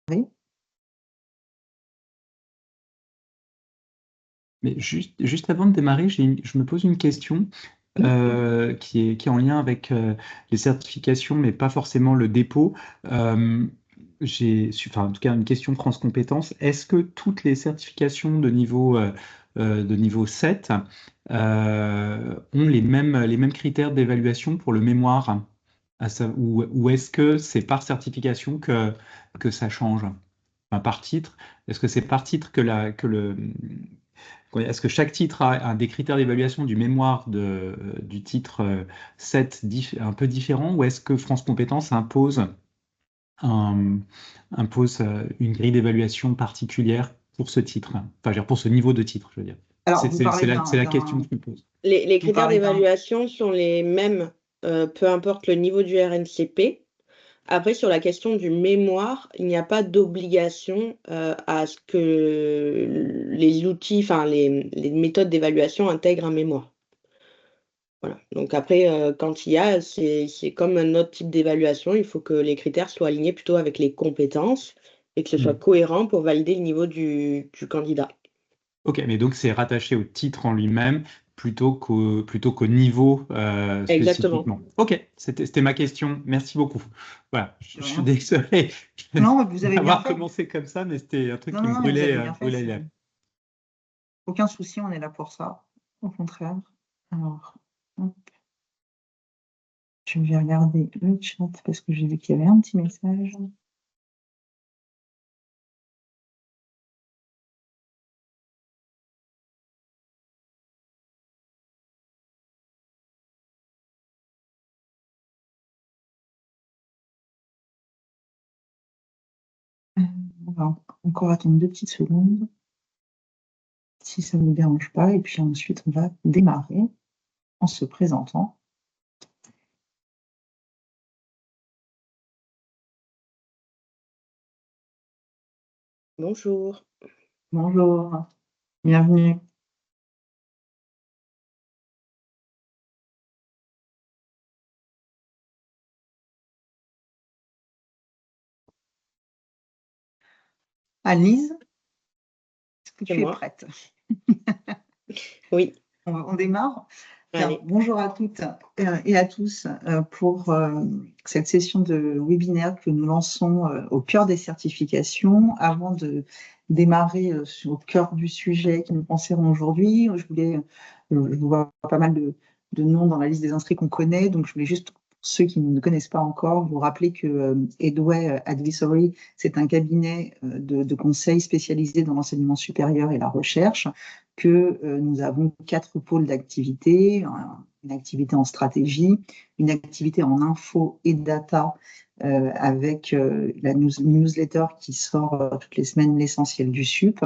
Mais juste avant de démarrer, je me pose une question qui est en lien avec les certifications, mais pas forcément le dépôt. Enfin, en tout cas, une question France Compétences. Est-ce que toutes les certifications de niveau 7 ont les mêmes critères d'évaluation pour le mémoire? Ou est-ce que c'est par certification que ça change? Enfin, par titre? Est-ce que c'est par titre est-ce que chaque titre a des critères d'évaluation du mémoire du titre 7 un peu différents, ou est-ce que France Compétences un- impose une grille d'évaluation particulière pour ce titre? Enfin, je veux dire, pour ce niveau de titre, je veux dire. Alors, C'est vous c'est- parlez c'est la, c'est la question que je me pose. Les Vous critères parlez d'un- d'évaluation sont les mêmes, peu importe le niveau du RNCP. Après, sur la question du mémoire, il n'y a pas d'obligation à ce que les outils, enfin les méthodes d'évaluation intègrent un mémoire. Voilà. Donc après, quand il y a, c'est comme un autre type d'évaluation, il faut que les critères soient alignés plutôt avec les compétences et que ce soit cohérent pour valider le niveau du candidat. Ok, mais donc c'est rattaché au titre en lui-même plutôt qu'au niveau Exactement. spécifiquement. Ok, c'était ma question. Merci beaucoup. Voilà, je De suis rien. désolé Non, vous avez bien d'avoir fait. commencé comme ça, mais c'était un truc Non, qui me non, mais vous avez brûlait, bien fait. brûlait les lèvres. Aucun souci, on est là pour ça. Au contraire. Alors, hop, je vais regarder le chat parce que j'ai vu qu'il y avait un petit message. On va encore attendre 2 petites secondes, si ça ne vous dérange pas, et puis ensuite on va démarrer en se présentant. Bonjour. Bonjour, bienvenue. Alice, est-ce que C'est tu es moi. prête? Oui. On démarre. Bien, Allez. bonjour à toutes et à tous pour cette session de webinaire que nous lançons au cœur des certifications. Avant de démarrer au cœur du sujet qui nous concerne aujourd'hui, je vois pas mal de noms dans la liste des inscrits qu'on connaît, donc je voulais juste, pour ceux qui ne connaissent pas encore, vous rappeler que Edway Advisory, c'est un cabinet de conseil spécialisé dans l'enseignement supérieur et la recherche, que nous avons 4 pôles d'activité, une activité en stratégie, une activité en info et data avec la newsletter qui sort toutes les semaines, l'essentiel du SUP,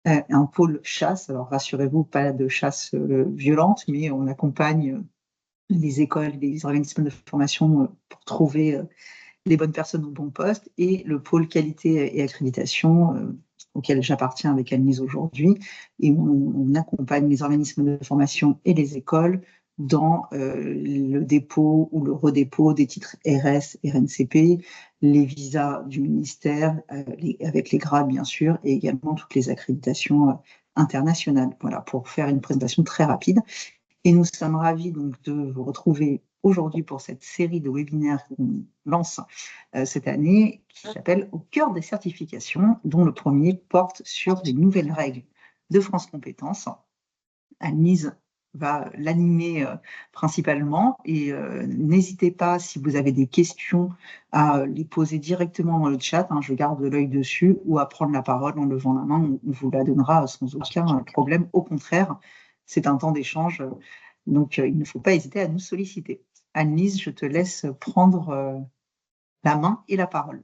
un pôle chasse, alors rassurez-vous, pas de chasse violente, mais on accompagne les écoles, les organismes de formation pour trouver les bonnes personnes au bon poste, et le pôle qualité et accréditation auquel j'appartiens avec Anne-Lise aujourd'hui, et on accompagne les organismes de formation et les écoles dans le dépôt ou le redépôt des titres RS, RNCP, les visas du ministère, avec les grades bien sûr, et également toutes les accréditations internationales. Voilà, pour faire une présentation très rapide. Et nous sommes ravis donc de vous retrouver aujourd'hui pour cette série de webinaires qu'on lance cette année, qui s'appelle Au cœur des certifications, dont le premier porte sur les nouvelles règles de France Compétences. Anne-Lise va l'animer principalement, et n'hésitez pas, si vous avez des questions, à les poser directement dans le chat, je garde l'œil dessus, ou à prendre la parole en levant la main, on vous la donnera sans aucun problème. Au contraire, c'est un temps d'échange, donc il ne faut pas hésiter à nous solliciter. Anne-Lise, je te laisse prendre la main et la parole.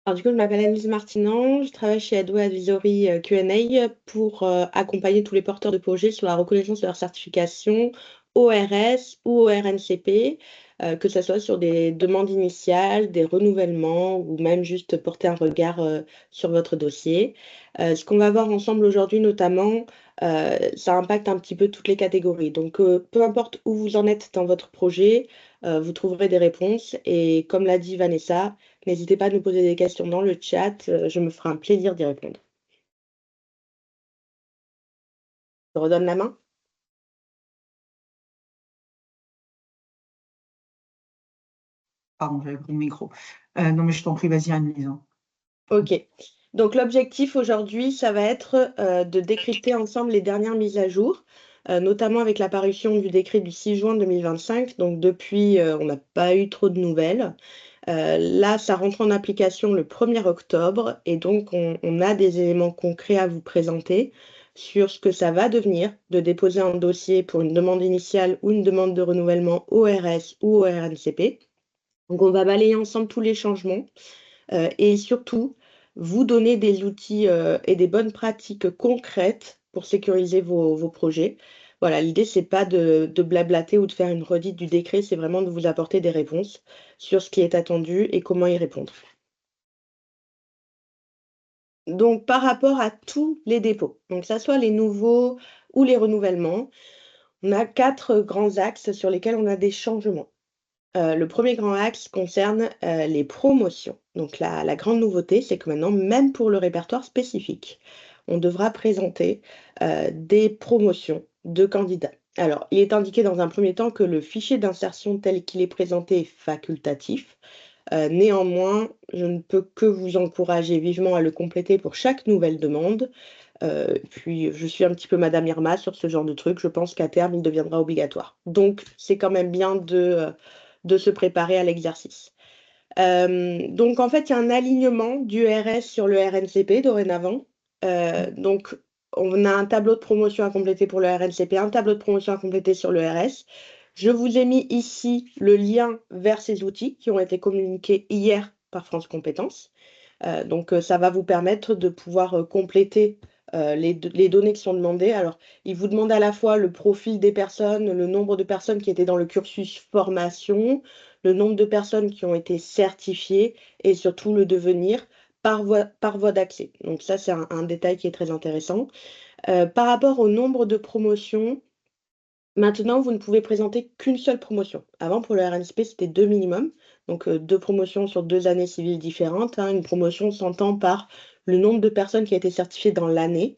Alors du coup, je m'appelle Anne-Lise Martinan, je travaille chez Edway Advisory Q&A pour accompagner tous les porteurs de projets sur la reconnaissance de leur certification ORS ou au RNCP, que ce soit sur des demandes initiales, des renouvellements ou même juste porter un regard sur votre dossier. Ce qu'on va voir ensemble aujourd'hui notamment, ça impacte un petit peu toutes les catégories. Donc peu importe où vous en êtes dans votre projet, vous trouverez des réponses, et comme l'a dit Vanessa, N'hésitez pas à nous poser des questions dans le chat, je me ferai un plaisir d'y répondre. Je redonne la main. Pardon, j'avais pris le micro. Non, mais je t'en prie, vas-y, Anne-Lise. Ok. Donc l'objectif aujourd'hui, ça va être de décrypter ensemble les dernières mises à jour, notamment avec la parution du décret du 6 juin 2025. Donc depuis, on n'a pas eu trop de nouvelles. Là, ça rentre en application le 1er octobre et donc on a des éléments concrets à vous présenter sur ce que ça va devenir de déposer un dossier pour une demande initiale ou une demande de renouvellement au RS ou au RNCP. Donc on va balayer ensemble tous les changements et surtout vous donner des outils et des bonnes pratiques concrètes pour sécuriser vos projets. Voilà, l'idée, c'est pas de blablater ou de faire une redite du décret, c'est vraiment de vous apporter des réponses sur ce qui est attendu et comment y répondre. Donc, par rapport à tous les dépôts, donc que ce soit les nouveaux ou les renouvellements, on a 4 grands axes sur lesquels on a des changements. Le premier grand axe concerne les promotions. Donc la grande nouveauté, c'est que maintenant, même pour le répertoire spécifique, on devra présenter des promotions de candidats. Alors, il est indiqué dans un premier temps que le fichier d'insertion tel qu'il est présenté est facultatif. Néanmoins, je ne peux que vous encourager vivement à le compléter pour chaque nouvelle demande. Puis, je suis un petit peu Madame Irma sur ce genre de truc. Je pense qu'à terme, il deviendra obligatoire. Donc, c'est quand même bien de se préparer à l'exercice. Donc, en fait, il y a un alignement du RS sur le RNCP dorénavant. Donc, on a un tableau de promotion à compléter pour le RNCP, un tableau de promotion à compléter sur le RS. Je vous ai mis ici le lien vers ces outils qui ont été communiqués hier par France Compétences. Donc, ça va vous permettre de pouvoir compléter les données qui sont demandées. Alors, il vous demande à la fois le profil des personnes, le nombre de personnes qui étaient dans le cursus formation, le nombre de personnes qui ont été certifiées et surtout le devenir par voie d'accès. Donc ça, c'est un détail qui est très intéressant. Par rapport au nombre de promotions, maintenant, vous ne pouvez présenter qu'une seule promotion. Avant, pour le RNCP, c'était 2 minimum. Donc, 2 promotions sur 2 années civiles différentes. Une promotion s'entend par le nombre de personnes qui a été certifiées dans l'année.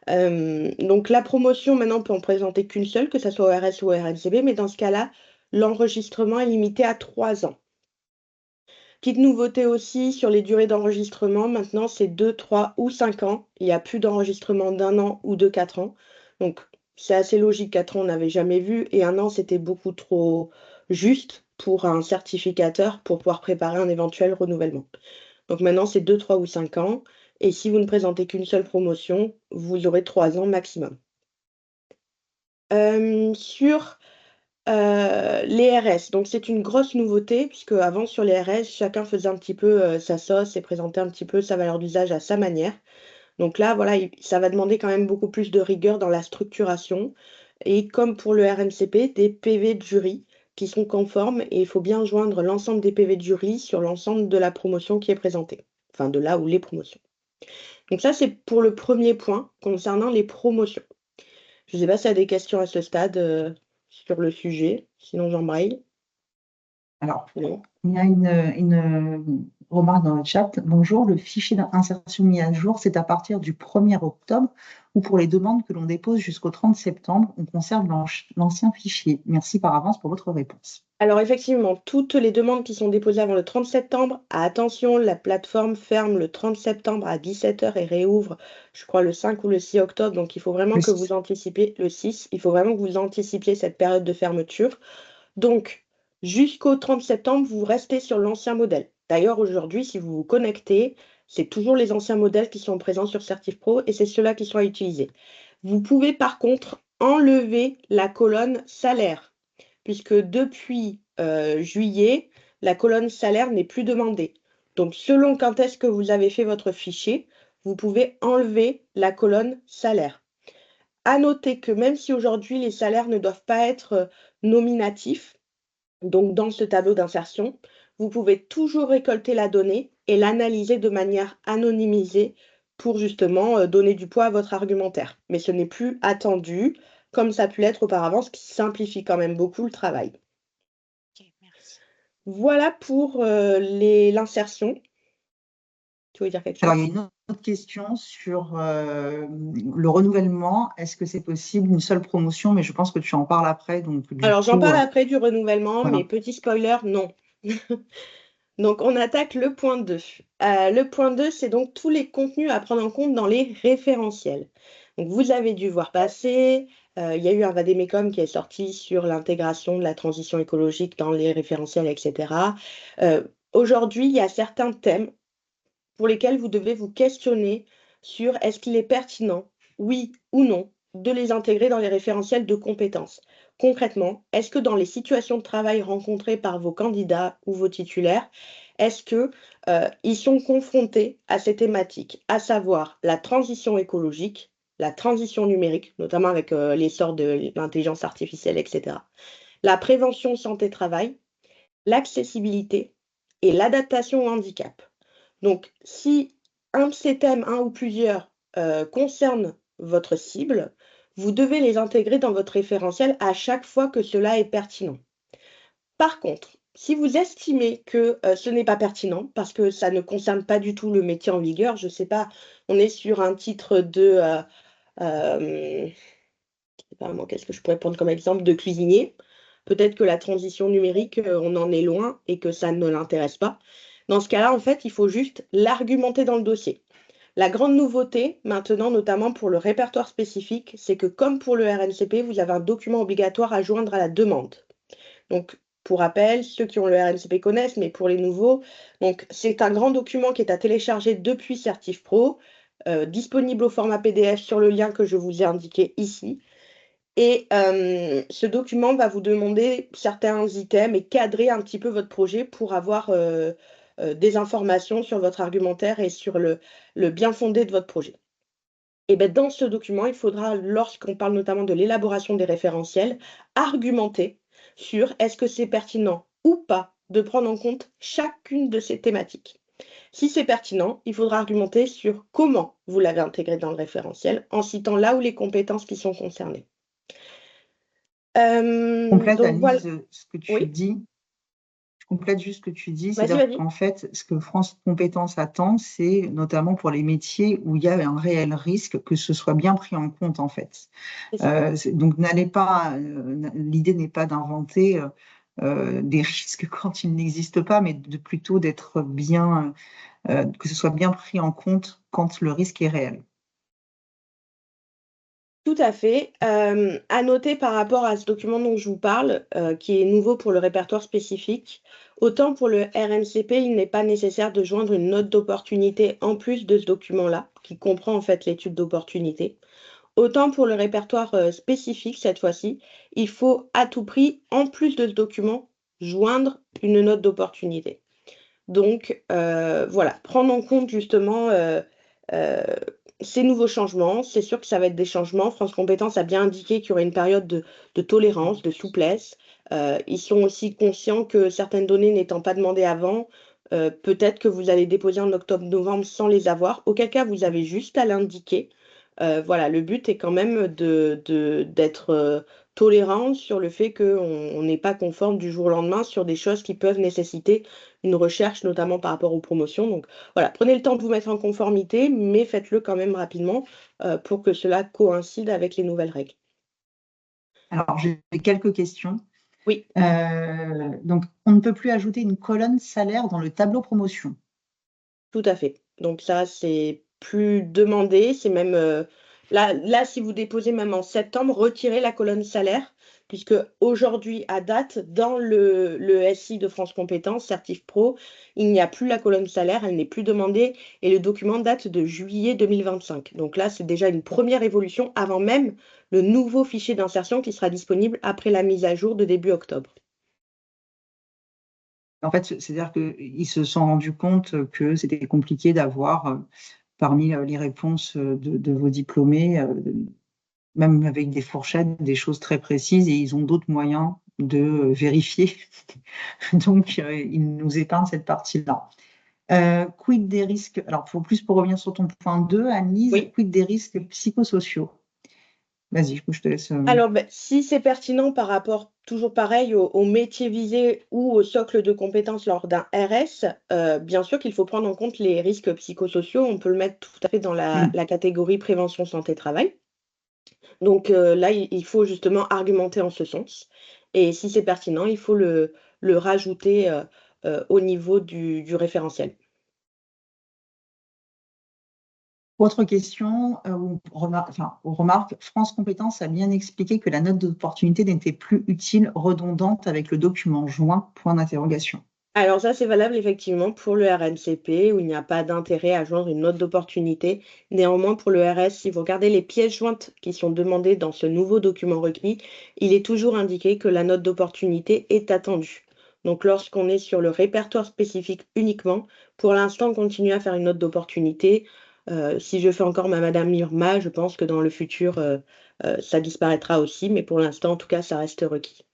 Donc, la promotion, maintenant, on peut en présenter qu'une seule, que ce soit au RS ou au RNCP. Mais dans ce cas-là, l'enregistrement est limité à 3 ans. Petite nouveauté aussi sur les durées d'enregistrement, maintenant c'est 2, 3 ou 5 ans. Il n'y a plus d'enregistrement d'1 an ou de 4 ans. Donc c'est assez logique, 4 ans on n'avait jamais vu et 1 an c'était beaucoup trop juste pour un certificateur pour pouvoir préparer un éventuel renouvellement. Donc maintenant c'est 2, 3 ou 5 ans et si vous ne présentez qu'une seule promotion, vous aurez 3 ans maximum. Sur les RS, donc c'est une grosse nouveauté puisque avant sur les RS, chacun faisait un petit peu sa sauce et présentait un petit peu sa valeur d'usage à sa manière. Donc là, voilà, ça va demander quand même beaucoup plus de rigueur dans la structuration. Et comme pour le RNCP, des PV de jury qui sont conformes et il faut bien joindre l'ensemble des PV de jury sur l'ensemble de la promotion qui est présentée, enfin de là où les promotions. Donc ça, c'est pour le premier point concernant les promotions. Je ne sais pas s'il y a des questions à ce stade sur le sujet, sinon j'embraye. Alors, Non. il y a une remarque dans le chat. Bonjour, le fichier d'insertion mis à jour, c'est à partir du 1er octobre ou pour les demandes que l'on dépose jusqu'au 30 septembre, on conserve l'ancien fichier. Merci par avance pour votre réponse. Alors effectivement, toutes les demandes qui sont déposées avant le 30 septembre, attention, la plateforme ferme le 30 septembre à 17 h et réouvre, je crois, le 5 ou le 6 octobre. Donc il faut vraiment que vous anticipiez le 6. Il faut vraiment que vous anticipiez cette période de fermeture. Donc jusqu'au 30 septembre, vous restez sur l'ancien modèle. D'ailleurs, aujourd'hui, si vous vous connectez, c'est toujours les anciens modèles qui sont présents sur CertifPro et c'est ceux-là qui sont à utiliser. Vous pouvez par contre enlever la colonne salaire, puisque depuis juillet, la colonne salaire n'est plus demandée. Donc, selon quand est-ce que vous avez fait votre fichier, vous pouvez enlever la colonne salaire. À noter que même si aujourd'hui les salaires ne doivent pas être nominatifs, donc dans ce tableau d'insertion, vous pouvez toujours récolter la donnée et l'analyser de manière anonymisée pour justement donner du poids à votre argumentaire. Mais ce n'est plus attendu comme ça a pu l'être auparavant, ce qui simplifie quand même beaucoup le travail. Ok, merci. Voilà pour l'insertion. Tu veux dire quelque Alors, chose? il y a une autre question sur le renouvellement. Est-ce que c'est possible une seule promotion? Mais je pense que tu en parles après. Donc, du Alors, j'en coup, parle après du renouvellement, mais voilà. petit spoiler, non. Donc, on attaque le point 2. Le point 2, c'est donc tous les contenus à prendre en compte dans les référentiels. Donc, vous avez dû voir passer, il y a eu un Vademecum qui est sorti sur l'intégration de la transition écologique dans les référentiels, etc. Aujourd'hui, il y a certains thèmes pour lesquels vous devez vous questionner sur est-ce qu'il est pertinent, oui ou non, de les intégrer dans les référentiels de compétences. Concrètement, est-ce que dans les situations de travail rencontrées par vos candidats ou vos titulaires, est-ce que ils sont confrontés à ces thématiques, à savoir la transition écologique, la transition numérique, notamment avec l'essor de l'intelligence artificielle, etc., la prévention santé-travail, l'accessibilité et l'adaptation au handicap. Donc, si un de ces thèmes, un ou plusieurs, concerne votre cible, vous devez les intégrer dans votre référentiel à chaque fois que cela est pertinent. Par contre, si vous estimez que ce n'est pas pertinent, parce que ça ne concerne pas du tout le métier en vigueur, je ne sais pas, on est sur un titre de, je sais pas moi, qu'est-ce que je pourrais prendre comme exemple, de cuisinier. Peut-être que la transition numérique, on en est loin et que ça ne l'intéresse pas. Dans ce cas-là, en fait, il faut juste l'argumenter dans le dossier. La grande nouveauté, maintenant, notamment pour le répertoire spécifique, c'est que comme pour le RNCP, vous avez un document obligatoire à joindre à la demande. Donc, pour rappel, ceux qui ont le RNCP connaissent, mais pour les nouveaux, donc c'est un grand document qui est à télécharger depuis Certif Pro, disponible au format PDF sur le lien que je vous ai indiqué ici. Et ce document va vous demander certains items et cadrer un petit peu votre projet pour avoir des informations sur votre argumentaire et sur le bien fondé de votre projet. Et bien, dans ce document, il faudra, lorsqu'on parle notamment de l'élaboration des référentiels, argumenter sur est-ce que c'est pertinent ou pas de prendre en compte chacune de ces thématiques. Si c'est pertinent, il faudra argumenter sur comment vous l'avez intégré dans le référentiel en citant là où les compétences qui sont concernées. Complète, Donc voilà. Anise, ce que tu Oui, dis. Je complète juste ce que tu dis, vas-y, c'est-à-dire vas-y. qu'en fait, ce que France Compétences attend, c'est notamment pour les métiers où il y a un réel risque que ce soit bien pris en compte, en fait. C'est ça. Donc, l'idée n'est pas d'inventer des risques quand ils n'existent pas, mais plutôt d'être bien, que ce soit bien pris en compte quand le risque est réel. Tout à fait. À noter par rapport à ce document dont je vous parle, qui est nouveau pour le répertoire spécifique, autant pour le RNCP, il n'est pas nécessaire de joindre une note d'opportunité en plus de ce document-là, qui comprend en fait l'étude d'opportunité. Autant pour le répertoire spécifique, cette fois-ci, il faut à tout prix, en plus de ce document, joindre une note d'opportunité. Donc voilà, prendre en compte justement ces nouveaux changements. C'est sûr que ça va être des changements. France Compétences a bien indiqué qu'il y aurait une période de tolérance, de souplesse. Ils sont aussi conscients que certaines données n'étant pas demandées avant, peut-être que vous allez déposer en octobre-novembre sans les avoir, auquel cas vous avez juste à l'indiquer. Voilà, le but est quand même d'être tolérant sur le fait qu'on n'est pas conforme du jour au lendemain sur des choses qui peuvent nécessiter une recherche, notamment par rapport aux promotions. Donc voilà, prenez le temps de vous mettre en conformité, mais faites-le quand même rapidement pour que cela coïncide avec les nouvelles règles. Alors, j'ai quelques questions. Oui, Donc, on ne peut plus ajouter une colonne salaire dans le tableau promotion. tout à fait. Donc ça, c'est plus demandé. C'est même là, si vous déposez même en septembre, retirez la colonne salaire, puisque aujourd'hui, à date, dans le SI de France Compétences, Certif Pro, il n'y a plus la colonne salaire, elle n'est plus demandée, et le document date de juillet 2025. Donc là, c'est déjà une première évolution avant même le nouveau fichier d'insertion qui sera disponible après la mise à jour de début octobre. En fait, c'est-à-dire qu'ils se sont rendus compte que c'était compliqué d'avoir, parmi les réponses de vos diplômés, même avec des fourchettes, des choses très précises, et ils ont d'autres moyens de vérifier. Donc, ils nous épargnent cette partie-là. Quid des risques, alors pour revenir sur ton point 2, Annelise, Oui. quid des risques psychosociaux? Vas-y, je te laisse. Alors, si c'est pertinent par rapport, toujours pareil, au métier visé ou au socle de compétences lors d'un RS, bien sûr qu'il faut prendre en compte les risques psychosociaux. On peut le mettre tout à fait dans la catégorie prévention santé-travail. Donc là, il faut justement argumenter en ce sens. Et si c'est pertinent, il faut le rajouter au niveau du référentiel. Autre question, ou remarque, France Compétences a bien expliqué que la note d'opportunité n'était plus utile, redondante avec le document joint, point d'interrogation. Alors ça, c'est valable effectivement pour le RNCP, où il n'y a pas d'intérêt à joindre une note d'opportunité. Néanmoins, pour le RS, si vous regardez les pièces jointes qui sont demandées dans ce nouveau document requis, il est toujours indiqué que la note d'opportunité est attendue. Donc lorsqu'on est sur le répertoire spécifique uniquement, pour l'instant, continuez à faire une note d'opportunité. Si je fais encore ma Madame Irma, je pense que dans le futur, ça disparaîtra aussi, mais pour l'instant, en tout cas, ça reste requis.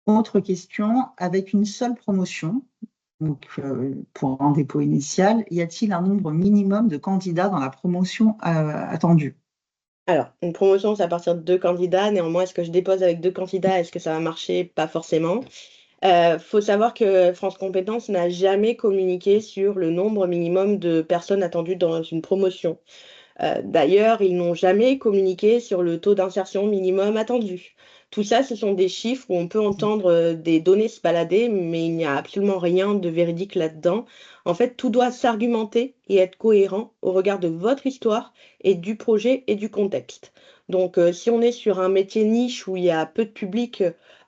Autre question, avec une seule promotion, donc pour un dépôt initial, y a-t-il un nombre minimum de candidats dans la promotion attendue? Alors, une promotion, c'est à partir de 2 candidats. Néanmoins, est-ce que je dépose avec 2 candidats? Est-ce que ça va marcher? Pas forcément. Faut savoir que France Compétences n'a jamais communiqué sur le nombre minimum de personnes attendues dans une promotion. D'ailleurs, ils n'ont jamais communiqué sur le taux d'insertion minimum attendu. Tout ça, ce sont des chiffres où on peut entendre des données se balader, mais il n'y a absolument rien de véridique là-dedans. En fait, tout doit s'argumenter et être cohérent au regard de votre histoire et du projet et du contexte. Donc, si on est sur un métier niche où il y a peu de public,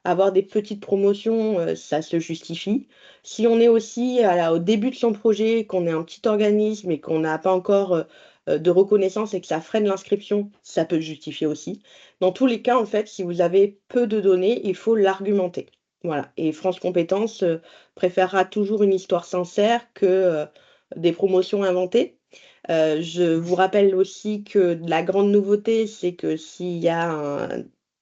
avoir des petites promotions, ça se justifie. Si on est aussi au début de son projet, qu'on est un petit organisme et qu'on n'a pas encore de reconnaissance et que ça freine l'inscription, ça peut justifier aussi. Dans tous les cas, en fait, si vous avez peu de données, il faut l'argumenter. Voilà. Et France Compétences préférera toujours une histoire sincère que des promotions inventées. Je vous rappelle aussi que la grande nouveauté, c'est que s'il y a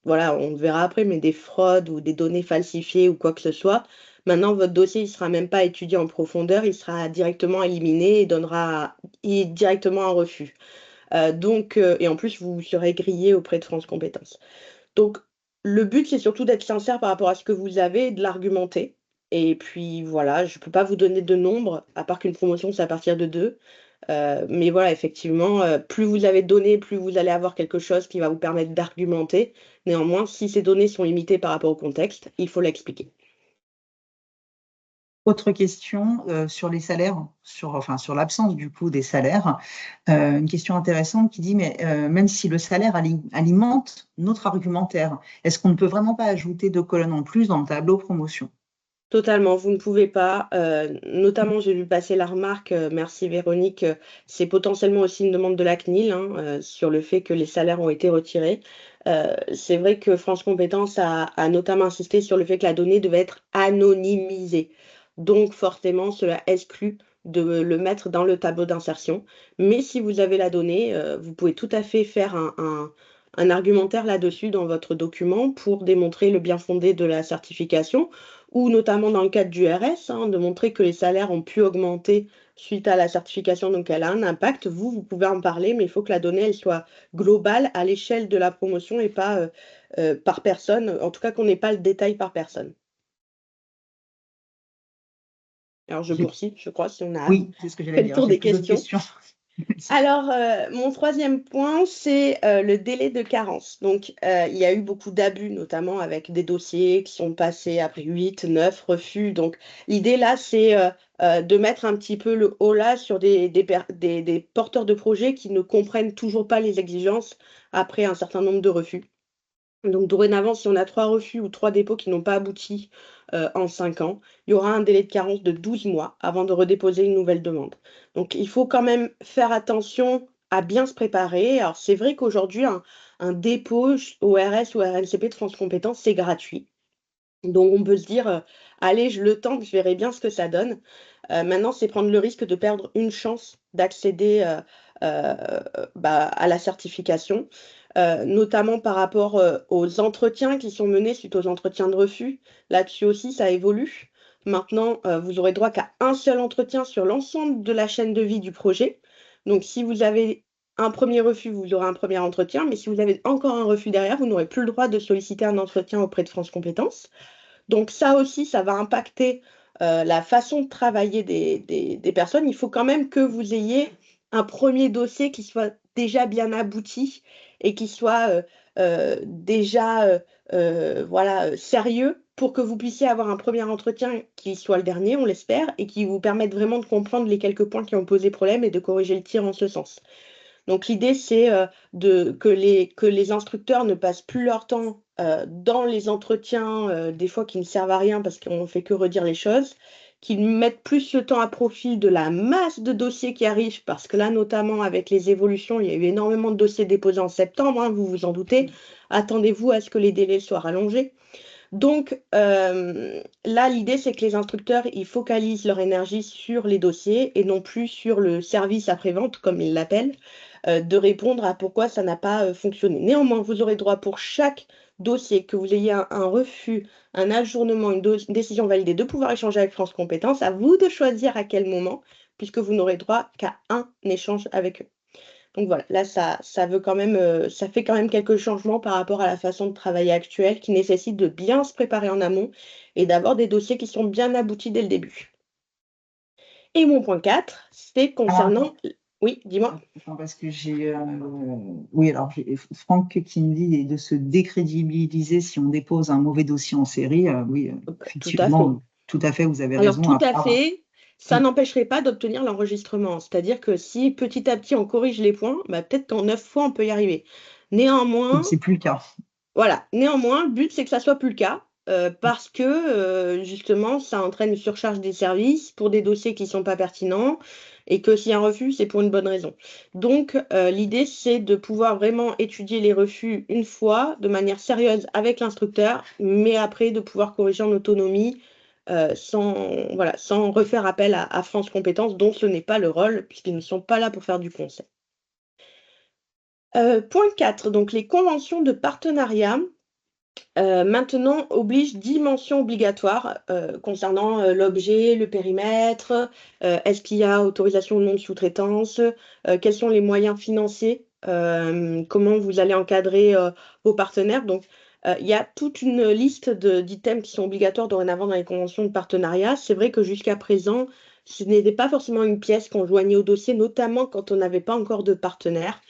voilà, on le verra après, mais des fraudes ou des données falsifiées ou quoi que ce soit, maintenant votre dossier ne sera même pas étudié en profondeur, il sera directement éliminé et donnera directement un refus. Et en plus, vous serez grillé auprès de France Compétences. Donc, le but, c'est surtout d'être sincère par rapport à ce que vous avez et de l'argumenter. Et puis voilà, je ne peux pas vous donner de nombre, à part qu'une promotion, c'est à partir de 2. Mais voilà, effectivement, plus vous avez de données, plus vous allez avoir quelque chose qui va vous permettre d'argumenter. Néanmoins, si ces données sont limitées par rapport au contexte, il faut l'expliquer. Autre question sur les salaires, sur l'absence du coup des salaires. Une question intéressante qui dit, mais même si le salaire alimente notre argumentaire, est-ce qu'on ne peut vraiment pas ajouter 2 colonnes en plus dans le tableau promotion? Totalement, vous ne pouvez pas. Notamment, j'ai vu passer la remarque, merci Véronique, c'est potentiellement aussi une demande de la CNIL sur le fait que les salaires ont été retirés. C'est vrai que France Compétences a notamment insisté sur le fait que la donnée devait être anonymisée. Donc, forcément, cela exclut de le mettre dans le tableau d'insertion. Mais si vous avez la donnée, vous pouvez tout à fait faire un argumentaire là-dessus dans votre document pour démontrer le bien fondé de la certification ou notamment dans le cadre du RS, de montrer que les salaires ont pu augmenter suite à la certification, donc elle a un impact. Vous pouvez en parler, mais il faut que la donnée elle soit globale à l'échelle de la promotion et pas par personne, en tout cas qu'on n'ait pas le détail par personne. Alors je poursuis, je crois, si on a Oui, c'est ce que fait j'allais le dire. tour J'ai des plus d'autres questions. questions. Alors, mon troisième point, c'est le délai de carence. Donc, il y a eu beaucoup d'abus, notamment avec des dossiers qui sont passés après 8, 9 refus. Donc, l'idée là, c'est de mettre un petit peu le holà sur des porteurs de projets qui ne comprennent toujours pas les exigences après un certain nombre de refus. Donc dorénavant, si on a 3 refus ou 3 dépôts qui n'ont pas abouti en 5 ans, il y aura un délai de carence de 12 mois avant de redéposer une nouvelle demande. Donc il faut quand même faire attention à bien se préparer. Alors c'est vrai qu'aujourd'hui, un dépôt au RS ou RNCP de France Compétences, c'est gratuit. Donc on peut se dire, allez, je le tente, je verrai bien ce que ça donne. Maintenant, c'est prendre le risque de perdre une chance d'accéder à la certification, notamment par rapport aux entretiens qui sont menés suite aux entretiens de refus. Là-dessus aussi, ça évolue. Maintenant, vous aurez droit qu'à un seul entretien sur l'ensemble de la chaîne de vie du projet. Donc, si vous avez un premier refus, vous aurez un premier entretien, mais si vous avez encore un refus derrière, vous n'aurez plus le droit de solliciter un entretien auprès de France Compétences. Donc ça aussi, ça va impacter la façon de travailler des personnes. Il faut quand même que vous ayez un premier dossier qui soit déjà bien abouti et qui soit déjà voilà, sérieux pour que vous puissiez avoir un premier entretien qui soit le dernier, on l'espère, et qui vous permette vraiment de comprendre les quelques points qui ont posé problème et de corriger le tir en ce sens. Donc l'idée, c'est que les instructeurs ne passent plus leur temps dans les entretiens, des fois qui ne servent à rien parce qu'on ne fait que redire les choses, qu'ils mettent plus le temps à profit de la masse de dossiers qui arrivent, parce que là, notamment avec les évolutions, il y a eu énormément de dossiers déposés en septembre, hein, vous vous en doutez. Attendez-vous à ce que les délais soient rallongés. Donc là, l'idée, c'est que les instructeurs, ils focalisent leur énergie sur les dossiers et non plus sur le service après-vente, comme ils l'appellent, de répondre à pourquoi ça n'a pas fonctionné. Néanmoins, vous aurez droit pour chaque dossier, que vous ayez un refus, un ajournement, une décision validée, de pouvoir échanger avec France Compétences. À vous de choisir à quel moment, puisque vous n'aurez droit qu'à un échange avec eux. Donc voilà, là, ça veut quand même, ça fait quand même quelques changements par rapport à la façon de travailler actuelle qui nécessite de bien se préparer en amont et d'avoir des dossiers qui sont bien aboutis dès le début. Et mon point 4, c'est concernant... Oui, dis-moi. Parce que oui, alors Franck qui me dit de se décrédibiliser si on dépose un mauvais dossier en série. Oui, effectivement, tout à fait, vous avez raison. Alors tout à fait, ça n'empêcherait pas d'obtenir l'enregistrement. C'est-à-dire que si petit à petit on corrige les points, peut-être qu'en 9 fois on peut y arriver. Néanmoins, c'est plus le cas. Voilà. Néanmoins, le but c'est que ça soit plus le cas. Parce que justement, ça entraîne une surcharge des services pour des dossiers qui ne sont pas pertinents et que s'il y a un refus, c'est pour une bonne raison. Donc, l'idée, c'est de pouvoir vraiment étudier les refus une fois, de manière sérieuse avec l'instructeur, mais après de pouvoir corriger en autonomie sans refaire appel à France Compétences, dont ce n'est pas le rôle, puisqu'ils ne sont pas là pour faire du conseil. Point 4, donc les conventions de partenariat. Maintenant, oblige 10 mentions obligatoires concernant l'objet, le périmètre, est-ce qu'il y a autorisation ou non de sous-traitance, quels sont les moyens financiers, comment vous allez encadrer vos partenaires. Donc, il y a toute une liste d'items qui sont obligatoires dorénavant dans les conventions de partenariat. C'est vrai que jusqu'à présent, ce n'était pas forcément une pièce qu'on joignait au dossier, notamment quand on n'avait pas encore de partenaire.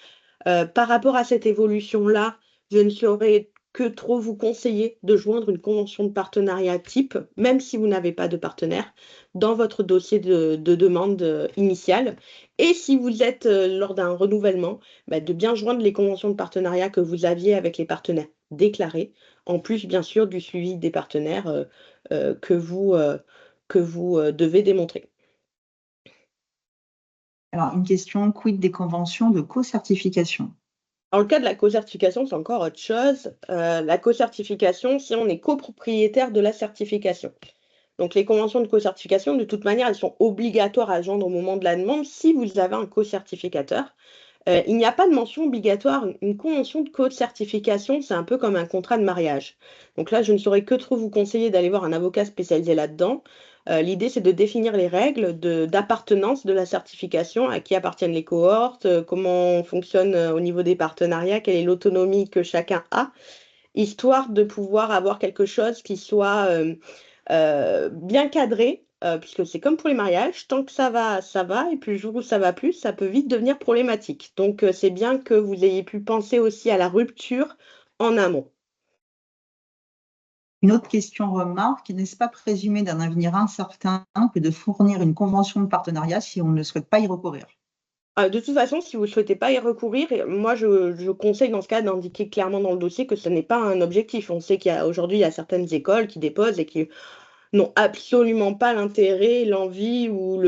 Par rapport à cette évolution-là, je ne saurais que trop vous conseiller de joindre une convention de partenariat type, même si vous n'avez pas de partenaire, dans votre dossier de demande initiale. Et si vous êtes lors d'un renouvellement, de bien joindre les conventions de partenariat que vous aviez avec les partenaires déclarés, en plus bien sûr du suivi des partenaires que vous devez démontrer. Alors, une question, quid des conventions de co-certification? Dans le cas de la co-certification, c'est encore autre chose. La co-certification, si on est copropriétaire de la certification. Donc, les conventions de co-certification, de toute manière, elles sont obligatoires à joindre au moment de la demande si vous avez un co-certificateur. Il n'y a pas de mention obligatoire. Une convention de co-certification, c'est un peu comme un contrat de mariage. Donc là, je ne saurais que trop vous conseiller d'aller voir un avocat spécialisé là-dedans. L'idée, c'est de définir les règles d'appartenance de la certification, à qui appartiennent les cohortes, comment fonctionne au niveau des partenariats, quelle est l'autonomie que chacun a, histoire de pouvoir avoir quelque chose qui soit bien cadré, puisque c'est comme pour les mariages, tant que ça va, et puis le jour où ça va plus, ça peut vite devenir problématique. Donc c'est bien que vous ayez pu penser aussi à la rupture en amont. Une autre question remarque, n'est-ce pas présumé d'un avenir incertain que de fournir une convention de partenariat si on ne souhaite pas y recourir? De toute façon, si vous ne souhaitez pas y recourir, moi je conseille dans ce cas d'indiquer clairement dans le dossier que ce n'est pas un objectif. On sait qu'aujourd'hui, il y a certaines écoles qui déposent et qui n'ont absolument pas l'intérêt, l'envie ou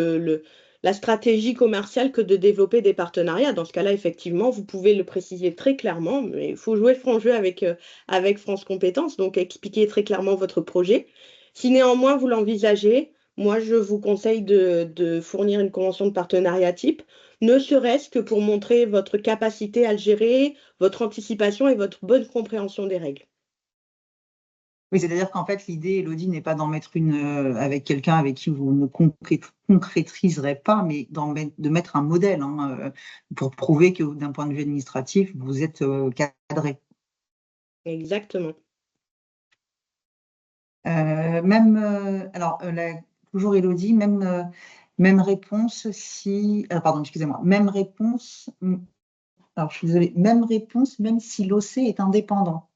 la stratégie commerciale que de développer des partenariats. Dans ce cas-là, effectivement, vous pouvez le préciser très clairement, mais il faut jouer franc jeu avec France Compétences, donc expliquer très clairement votre projet. Si néanmoins vous l'envisagez, moi je vous conseille de fournir une convention de partenariat type, ne serait-ce que pour montrer votre capacité à le gérer, votre anticipation et votre bonne compréhension des règles. Oui, c'est-à-dire qu'en fait, l'idée, Elodie, n'est pas d'en mettre une avec quelqu'un avec qui vous ne concrétiserez pas, mais de mettre un modèle pour prouver que d'un point de vue administratif, vous êtes cadré. Exactement. Alors, toujours Elodie, même réponse si. Pardon, excusez-moi. Même réponse. Alors, je suis désolée. Même réponse, même si l'OC est indépendant.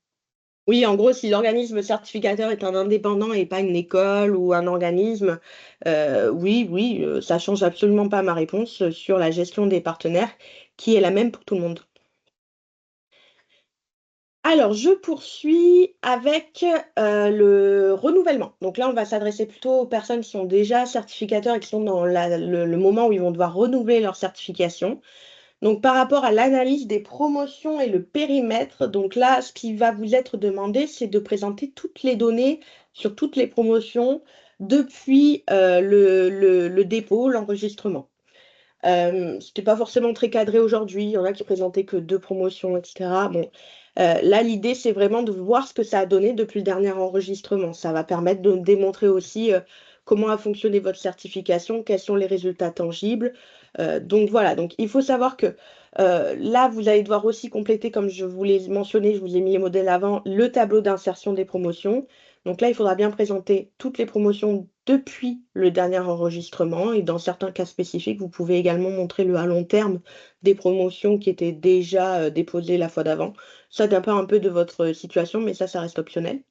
Oui, en gros, si l'organisme certificateur est un indépendant et pas une école ou un organisme, oui, ça change absolument pas ma réponse sur la gestion des partenaires, qui est la même pour tout le monde. Alors, je poursuis avec le renouvellement. Donc là, on va s'adresser plutôt aux personnes qui sont déjà certificateurs et qui sont dans le moment où ils vont devoir renouveler leur certification. Donc, par rapport à l'analyse des promotions et le périmètre, donc là, ce qui va vous être demandé, c'est de présenter toutes les données sur toutes les promotions depuis le dépôt, l'enregistrement. C'était pas forcément très cadré aujourd'hui. Il y en a qui présentaient que 2 promotions, etc. Bon, là, l'idée, c'est vraiment de voir ce que ça a donné depuis le dernier enregistrement. Ça va permettre de démontrer aussi comment a fonctionné votre certification, quels sont les résultats tangibles. Donc voilà, donc il faut savoir que là, vous allez devoir aussi compléter, comme je vous l'ai mentionné, je vous ai mis les modèles avant, le tableau d'insertion des promotions. Donc là, il faudra bien présenter toutes les promotions depuis le dernier enregistrement et dans certains cas spécifiques, vous pouvez également montrer le à long terme des promotions qui étaient déjà déposées la fois d'avant. Ça dépend un peu de votre situation, mais ça reste optionnel.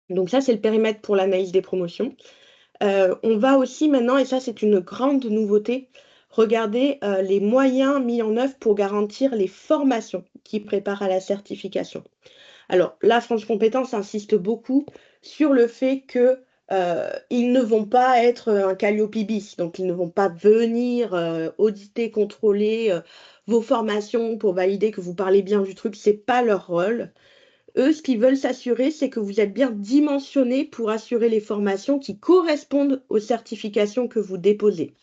Donc ça, c'est le périmètre pour l'analyse des promotions. On va aussi maintenant, et ça c'est une grande nouveauté, regarder les moyens mis en œuvre pour garantir les formations qui préparent à la certification. Alors là, France Compétences insiste beaucoup sur le fait que ils ne vont pas être un Calliope bis, donc ils ne vont pas venir auditer, contrôler vos formations pour valider que vous parlez bien du truc, c'est pas leur rôle. Eux, ce qu'ils veulent s'assurer, c'est que vous êtes bien dimensionné pour assurer les formations qui correspondent aux certifications que vous déposez.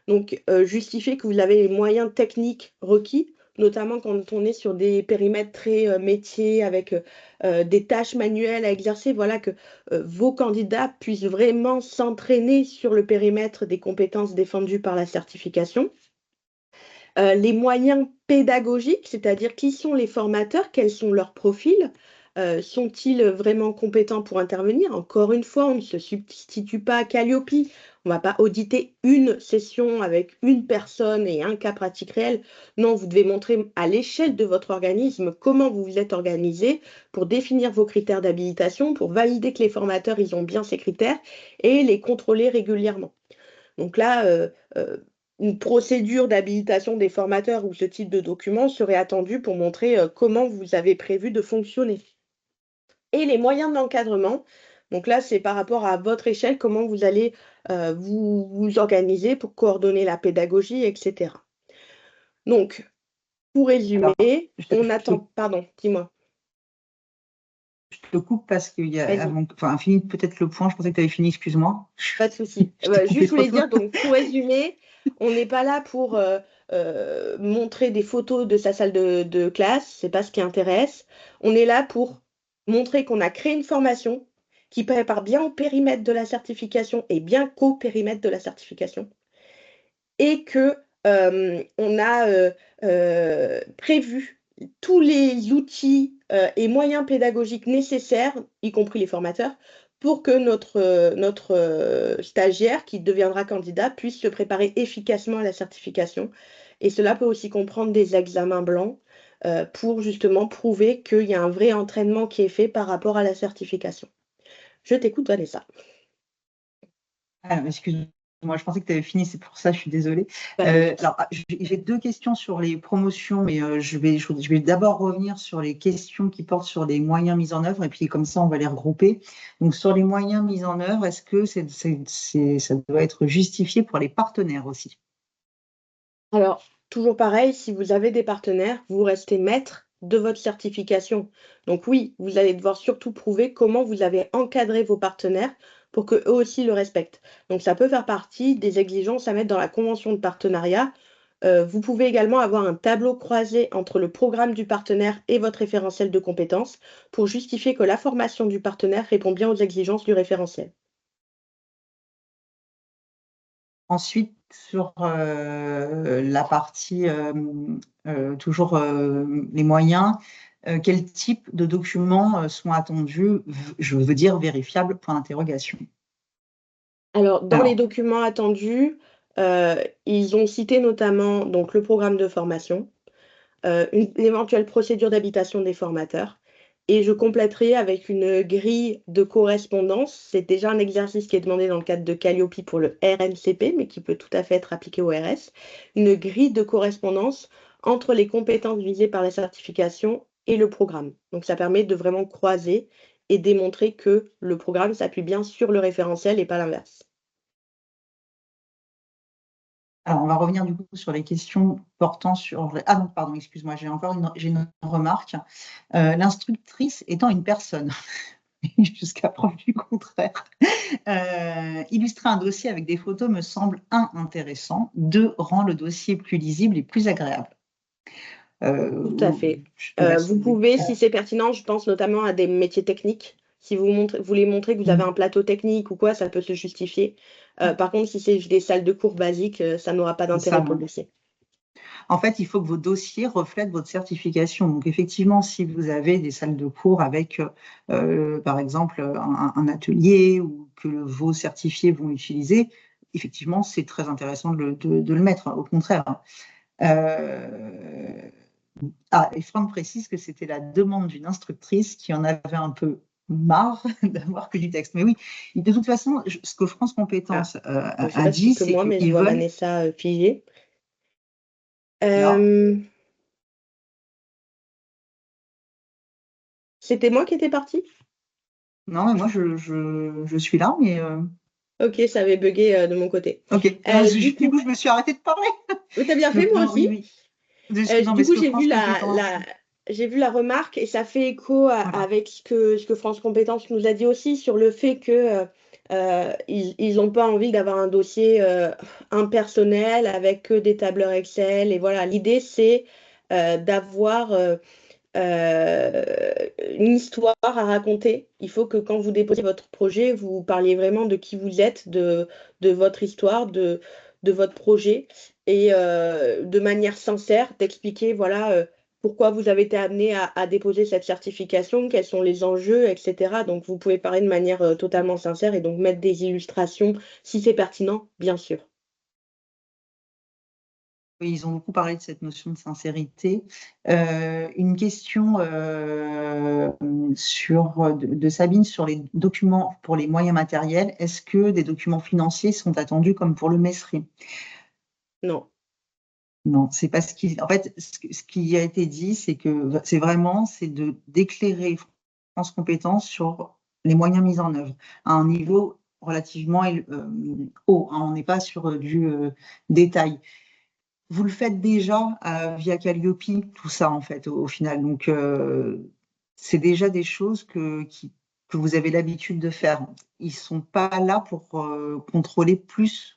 Donc, justifier que vous avez les moyens techniques requis, notamment quand on est sur des périmètres très métiers, avec des tâches manuelles à exercer, voilà, que vos candidats puissent vraiment s'entraîner sur le périmètre des compétences défendues par la certification. Les moyens pédagogiques, c'est-à-dire qui sont les formateurs, quels sont leurs profils, sont-ils vraiment compétents pour intervenir? Encore une fois, on ne se substitue pas à Calliope. On ne va pas auditer une session avec une personne et un cas pratique réel. Non, vous devez montrer à l'échelle de votre organisme comment vous vous êtes organisé pour définir vos critères d'habilitation, pour valider que les formateurs ils ont bien ces critères et les contrôler régulièrement. Donc là, une procédure d'habilitation des formateurs ou ce type de document serait attendue pour montrer comment vous avez prévu de fonctionner. Et les moyens d'encadrement, donc là, c'est par rapport à votre échelle, comment vous allez vous organiser pour coordonner la pédagogie, etc. Donc, pour résumer, on attend. Pardon, dis-moi. Je te coupe parce qu'il y a Vas-y. enfin, fini peut-être le point. Je pensais que tu avais fini, excuse-moi. Pas de souci. Juste, je voulais dire, donc, pour résumer, on n'est pas là pour montrer des photos de sa salle de classe, c'est pas ce qui intéresse. On est là pour montrer qu'on a créé une formation qui prépare bien au périmètre de la certification et bien qu'au périmètre de la certification. Et que on a prévu tous les outils et moyens pédagogiques nécessaires, y compris les formateurs, pour que notre stagiaire qui deviendra candidat puisse se préparer efficacement à la certification. Et cela peut aussi comprendre des examens blancs pour justement prouver qu'il y a un vrai entraînement qui est fait par rapport à la certification. Je t'écoute, Vanessa. Ah, excuse-moi, je pensais que tu avais fini, c'est pour ça, je suis désolée. Alors, j'ai 2 questions sur les promotions, mais je vais d'abord revenir sur les questions qui portent sur les moyens mis en œuvre, et puis comme ça, on va les regrouper. Donc, sur les moyens mis en œuvre, est-ce que ça doit être justifié pour les partenaires aussi? Alors, toujours pareil, si vous avez des partenaires, vous restez maître de votre certification. Donc oui, vous allez devoir surtout prouver comment vous avez encadré vos partenaires pour qu'eux aussi le respectent. Donc ça peut faire partie des exigences à mettre dans la convention de partenariat. Vous pouvez également avoir un tableau croisé entre le programme du partenaire et votre référentiel de compétences pour justifier que la formation du partenaire répond bien aux exigences du référentiel. Ensuite, sur la partie, toujours les moyens, quel type de documents sont attendus, je veux dire vérifiables, point d'interrogation. Alors, dans les documents attendus, ils ont cité notamment donc, le programme de formation, une éventuelle procédure d'habitation des formateurs. Et je compléterai avec une grille de correspondance. C'est déjà un exercice qui est demandé dans le cadre de Calliope pour le RNCP, mais qui peut tout à fait être appliqué au RS. Une grille de correspondance entre les compétences visées par la certification et le programme. Donc ça permet de vraiment croiser et démontrer que le programme s'appuie bien sur le référentiel et pas l'inverse. Alors, on va revenir du coup sur les questions portant sur… Ah non, pardon, excuse-moi, j'ai une remarque. L'instructrice étant une personne, jusqu'à preuve du contraire, illustrer un dossier avec des photos me semble, 1, intéressant, 2, rend le dossier plus lisible et plus agréable. Tout à fait. Vous pouvez, si c'est pertinent, je pense notamment à des métiers techniques. Si vous voulez montrer que vous avez un plateau technique ou quoi, ça peut se justifier. Par contre, si c'est des salles de cours basiques, ça n'aura pas d'intérêt pour le dossier. En fait, il faut que vos dossiers reflètent votre certification. Donc, effectivement, si vous avez des salles de cours avec, par exemple, un atelier ou que vos certifiés vont utiliser, effectivement, c'est très intéressant de le mettre, au contraire. Et Franck précise que c'était la demande d'une instructrice qui en avait un peu marre d'avoir que du texte. Mais oui, de toute façon, ce que France Compétences a dit, c'est moi, mais je qu'ils vois veulent… Vanessa figée. C'était moi qui étais partie? Non, mais moi, je suis là, mais… Ok, ça avait bugué de mon côté. Ok, du coup, je me suis arrêtée de parler. T'as bien fait, moi aussi. Oui. Du coup, j'ai vu la remarque et ça fait écho avec ce que France Compétences nous a dit aussi sur le fait que ils n'ont pas envie d'avoir un dossier impersonnel avec que des tableurs Excel. Et voilà, l'idée, c'est d'avoir une histoire à raconter. Il faut que quand vous déposez votre projet, vous parliez vraiment de qui vous êtes, de votre histoire, de votre projet, et de manière sincère, d'expliquer voilà, pourquoi vous avez été amené à déposer cette certification, quels sont les enjeux, etc. Donc vous pouvez parler de manière totalement sincère et donc mettre des illustrations si c'est pertinent, bien sûr. Oui, ils ont beaucoup parlé de cette notion de sincérité. Une question de Sabine sur les documents pour les moyens matériels. Est-ce que des documents financiers sont attendus comme pour le MESRI? Non. Non, c'est pas ce qui… En fait, ce qui a été dit, c'est que c'est d'éclairer France Compétences sur les moyens mis en œuvre à un niveau relativement haut. On n'est pas sur du détail. Vous le faites déjà via Calliope, tout ça, en fait, au final. Donc, c'est déjà des choses que vous avez l'habitude de faire. Ils ne sont pas là pour contrôler plus.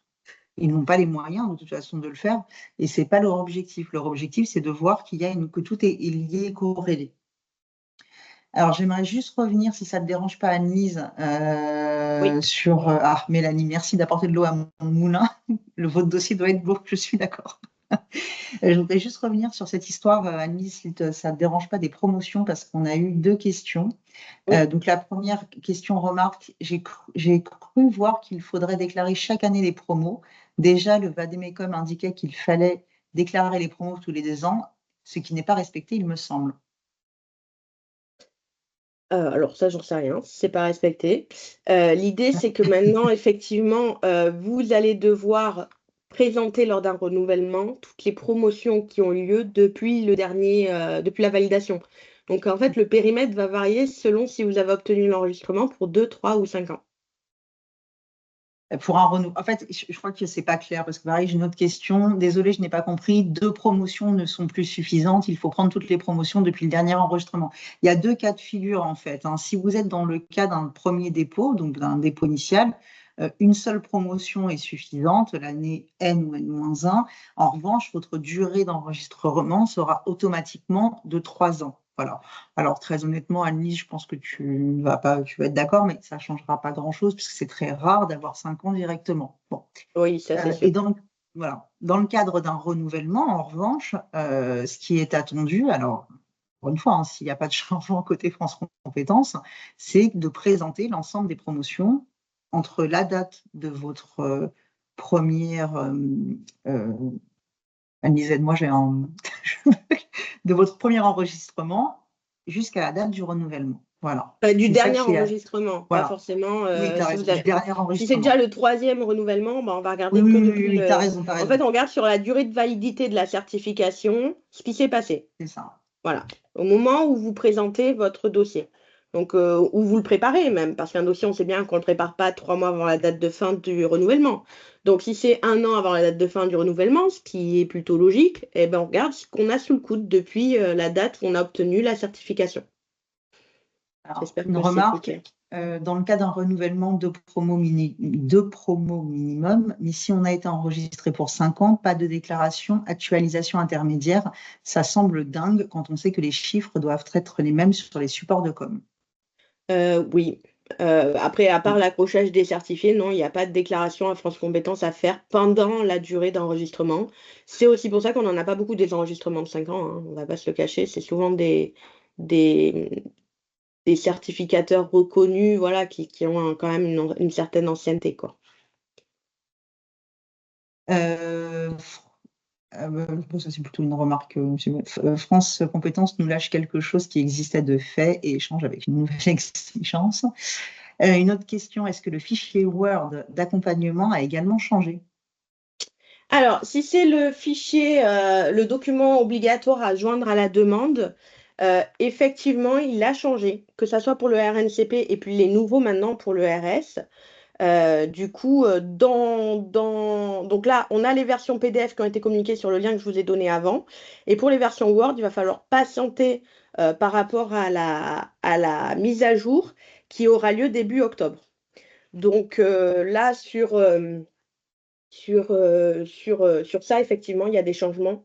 Ils n'ont pas les moyens, de toute façon, de le faire. Et ce n'est pas leur objectif. Leur objectif, c'est de voir que tout est lié et corrélé. Alors, j'aimerais juste revenir, si ça ne te dérange pas, Anne-Lise, sur… Mélanie, merci d'apporter de l'eau à mon moulin. Votre dossier doit être beau, je suis d'accord. Je voudrais juste revenir sur cette histoire, Anne-Lise, si ça ne te dérange pas, des promotions, parce qu'on a eu 2 questions. Oui. Donc, la première question remarque, j'ai cru voir qu'il faudrait déclarer chaque année les promos. Déjà, le Vademecum indiquait qu'il fallait déclarer les promos tous les 2 ans, ce qui n'est pas respecté, il me semble. Alors ça, j'en sais rien, si c'est pas respecté. L'idée, c'est que maintenant, effectivement, vous allez devoir présenter lors d'un renouvellement toutes les promotions qui ont eu lieu depuis depuis la validation. Donc en fait, le périmètre va varier selon si vous avez obtenu l'enregistrement pour 2, 3 ou 5 ans. Pour un renouveau. En fait, je crois que c'est pas clair parce que pareil, j'ai une autre question. Désolée, je n'ai pas compris. 2 promotions ne sont plus suffisantes. Il faut prendre toutes les promotions depuis le dernier enregistrement. Il y a 2 cas de figure en fait. Si vous êtes dans le cas d'un premier dépôt, donc d'un dépôt initial, une seule promotion est suffisante, l'année N ou N-1. En revanche, votre durée d'enregistrement sera automatiquement de 3 ans. Voilà. Alors, très honnêtement, Annie, je pense que tu vas être d'accord, mais ça ne changera pas grand-chose puisque c'est très rare d'avoir 5 ans directement. Bon. Oui, ça c'est sûr. Et voilà. Dans le cadre d'un renouvellement, en revanche, ce qui est attendu, alors, encore une fois, hein, s'il n'y a pas de changement côté France Compétences, c'est de présenter l'ensemble des promotions entre la date de votre première. Annie, aide-moi, de votre premier enregistrement jusqu'à la date du renouvellement. Voilà. Du C'est ça dernier qui est- enregistrement, pas Voilà. forcément. Oui, tu as Si raison, vous avez- du dernier Si c'est enregistrement. déjà le 3e renouvellement, on va regarder Oui, que oui, depuis oui, tu as raison, En fait, on regarde sur la durée de validité de la certification ce qui s'est passé. c'est ça. Voilà. Au moment où vous présentez votre dossier. Donc, où vous le préparez même, parce qu'un dossier, on sait bien qu'on ne le prépare pas 3 mois avant la date de fin du renouvellement. Donc, si c'est 1 an avant la date de fin du renouvellement, ce qui est plutôt logique, eh ben, on regarde ce qu'on a sous le coude depuis la date où on a obtenu la certification. Alors, J'espère une que c'est plus remarque, clair. dans le cas d'un renouvellement de promo minimum, mais si on a été enregistré pour 5 ans, pas de déclaration, actualisation intermédiaire, ça semble dingue quand on sait que les chiffres doivent être les mêmes sur les supports de com. Oui. Après, à part l'accrochage des certifiés, non, il n'y a pas de déclaration à France Compétences à faire pendant la durée d'enregistrement. C'est aussi pour ça qu'on n'en a pas beaucoup des enregistrements de 5 ans, hein, on ne va pas se le cacher. C'est souvent des certificateurs reconnus, voilà, qui ont quand même une certaine ancienneté, quoi. Bon, ça, c'est plutôt une remarque. France Compétences nous lâche quelque chose qui existait de fait et échange avec une nouvelle exigence. Une autre question, est-ce que le fichier Word d'accompagnement a également changé? Alors, si c'est le fichier, le document obligatoire à joindre à la demande, effectivement, il a changé, que ça soit pour le RNCP et puis les nouveaux maintenant pour le RS. Du coup, donc là, on a les versions PDF qui ont été communiquées sur le lien que je vous ai donné avant. Et pour les versions Word, il va falloir patienter par rapport à la mise à jour qui aura lieu début octobre. Donc là, sur ça, effectivement, il y a des changements.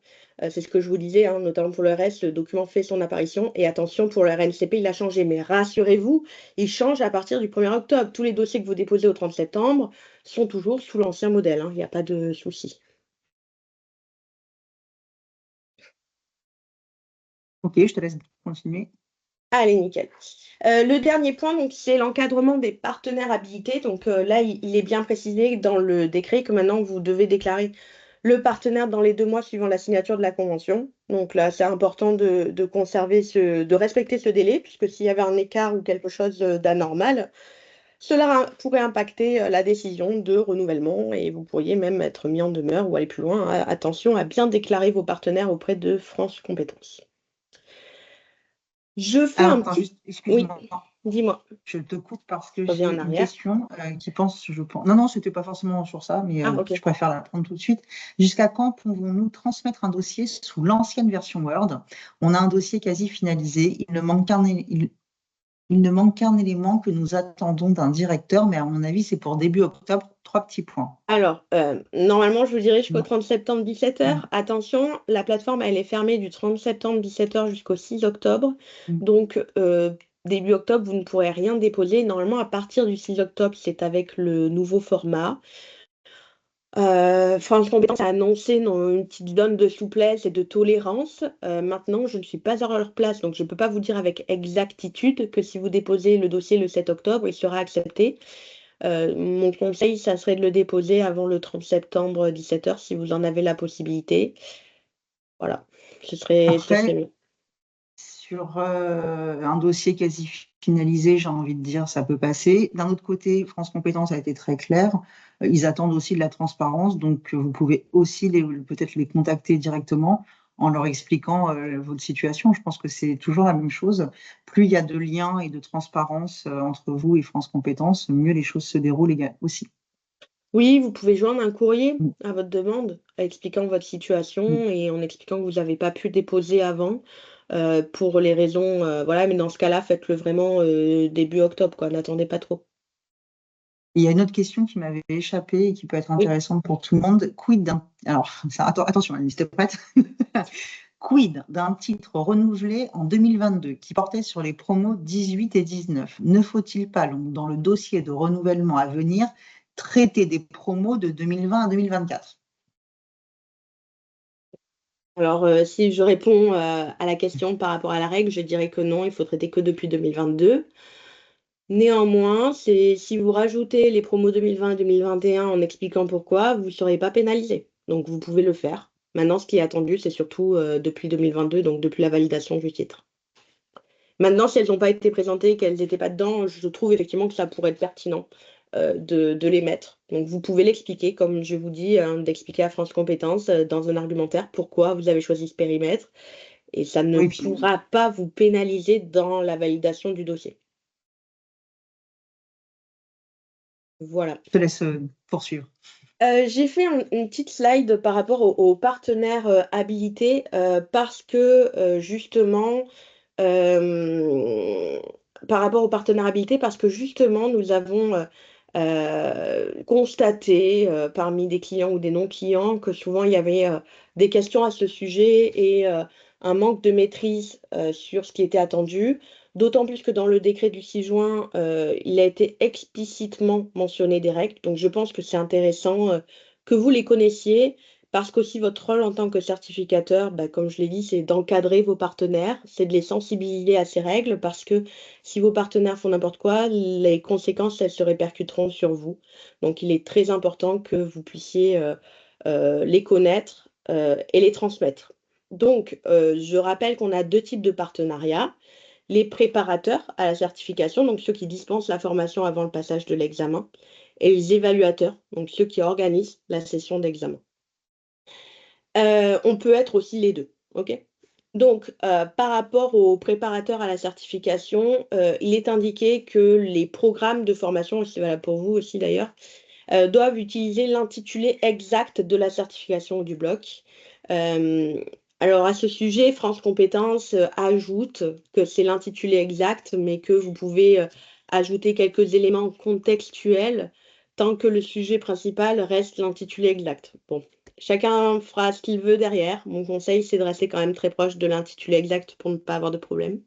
C'est ce que je vous disais, hein, notamment pour le RS, le document fait son apparition. Et attention, pour le RNCP, il a changé. Mais rassurez-vous, il change à partir du 1er octobre. Tous les dossiers que vous déposez au 30 septembre sont toujours sous l'ancien modèle, hein. Il n'y a pas de souci. Ok, je te laisse continuer. Allez, nickel. Le dernier point, donc, c'est l'encadrement des partenaires habilités. Donc là, il est bien précisé dans le décret que maintenant, vous devez déclarer le partenaire dans les 2 mois suivant la signature de la convention. Donc là, c'est important de conserver de respecter ce délai, puisque s'il y avait un écart ou quelque chose d'anormal, cela pourrait impacter la décision de renouvellement et vous pourriez même être mis en demeure ou aller plus loin. Attention à bien déclarer vos partenaires auprès de France Compétences. Je fais Alors, un attends, petit... juste, Oui, excuse-moi, dis-moi. je te coupe parce que Je reviens j'ai en une arrière. question qui pense, je pense. Non, non, c'était pas forcément sur ça, mais Ah, ok. je préfère la prendre tout de suite. Jusqu'à quand pouvons-nous transmettre un dossier sous l'ancienne version Word? On a un dossier quasi finalisé. Il ne manque qu'un élément que nous attendons d'un directeur, mais à mon avis, c'est pour début octobre. 3 petits points. Alors, normalement, je vous dirais jusqu'au Non. 30 septembre 17h. Attention, la plateforme, elle est fermée du 30 septembre 17h jusqu'au 6 octobre. Donc, début octobre, vous ne pourrez rien déposer. Normalement, à partir du 6 octobre, c'est avec le nouveau format. France Compétences a annoncé une petite zone de souplesse et de tolérance. Maintenant, je ne suis pas à leur place, donc je ne peux pas vous dire avec exactitude que si vous déposez le dossier le 7 octobre, il sera accepté. Mon conseil, ça serait de le déposer avant le 30 septembre 17h si vous en avez la possibilité. Voilà, ce serait Après, mieux. sur un dossier quasi finalisé, j'ai envie de dire, ça peut passer. D'un autre côté, France Compétences a été très clair. Ils attendent aussi de la transparence, donc vous pouvez aussi peut-être les contacter directement en leur expliquant votre situation. Je pense que c'est toujours la même chose. Plus il y a de liens et de transparence entre vous et France Compétences, mieux les choses se déroulent aussi. Oui, vous pouvez joindre un courrier à votre demande, expliquant votre situation Mm. et en expliquant que vous n'avez pas pu déposer avant pour les raisons, voilà, mais dans ce cas-là, faites-le vraiment début octobre, quoi, n'attendez pas trop. Il y a une autre question qui m'avait échappé et qui peut être intéressante pour tout le monde. Alors, attention, Alice, t'es prête? Quid d'un titre renouvelé en 2022 qui portait sur les promos 18 et 19? Ne faut-il pas, dans le dossier de renouvellement à venir, traiter des promos de 2020 à 2024? Alors, si je réponds à la question par rapport à la règle, je dirais que non, il faut traiter que depuis 2022. Néanmoins, si vous rajoutez les promos 2020 et 2021 en expliquant pourquoi, vous ne serez pas pénalisé. Donc, vous pouvez le faire. Maintenant, ce qui est attendu, c'est surtout depuis 2022, donc depuis la validation du titre. Maintenant, si elles n'ont pas été présentées et qu'elles n'étaient pas dedans, je trouve effectivement que ça pourrait être pertinent de les mettre. Donc, vous pouvez l'expliquer, comme je vous dis, d'expliquer à France Compétences dans un argumentaire pourquoi vous avez choisi ce périmètre et ça ne Oui, puis pourra pas vous pénaliser dans la validation du dossier. Voilà. je te laisse poursuivre. J'ai fait une petite slide par rapport aux partenaires habilités parce que justement, par rapport aux partenaires habilités, parce que justement, nous avons constaté parmi des clients ou des non-clients que souvent il y avait des questions à ce sujet et un manque de maîtrise sur ce qui était attendu. D'autant plus que dans le décret du 6 juin, il a été explicitement mentionné des règles. Donc, je pense que c'est intéressant que vous les connaissiez parce qu'aussi votre rôle en tant que certificateur, bah, comme je l'ai dit, c'est d'encadrer vos partenaires, c'est de les sensibiliser à ces règles parce que si vos partenaires font n'importe quoi, les conséquences, elles se répercuteront sur vous. Donc, il est très important que vous puissiez les connaître et les transmettre. Donc, je rappelle qu'on a deux types de partenariats. Les préparateurs à la certification, donc ceux qui dispensent la formation avant le passage de l'examen, et les évaluateurs, donc ceux qui organisent la session d'examen. On peut être aussi les deux, ok? Donc, par rapport aux préparateurs à la certification, il est indiqué que les programmes de formation, et c'est valable pour vous aussi d'ailleurs, doivent utiliser l'intitulé exact de la certification ou du bloc. Alors à ce sujet, France Compétences ajoute que c'est l'intitulé exact, mais que vous pouvez ajouter quelques éléments contextuels tant que le sujet principal reste l'intitulé exact. Bon, chacun fera ce qu'il veut derrière. Mon conseil, c'est de rester quand même très proche de l'intitulé exact pour ne pas avoir de problème.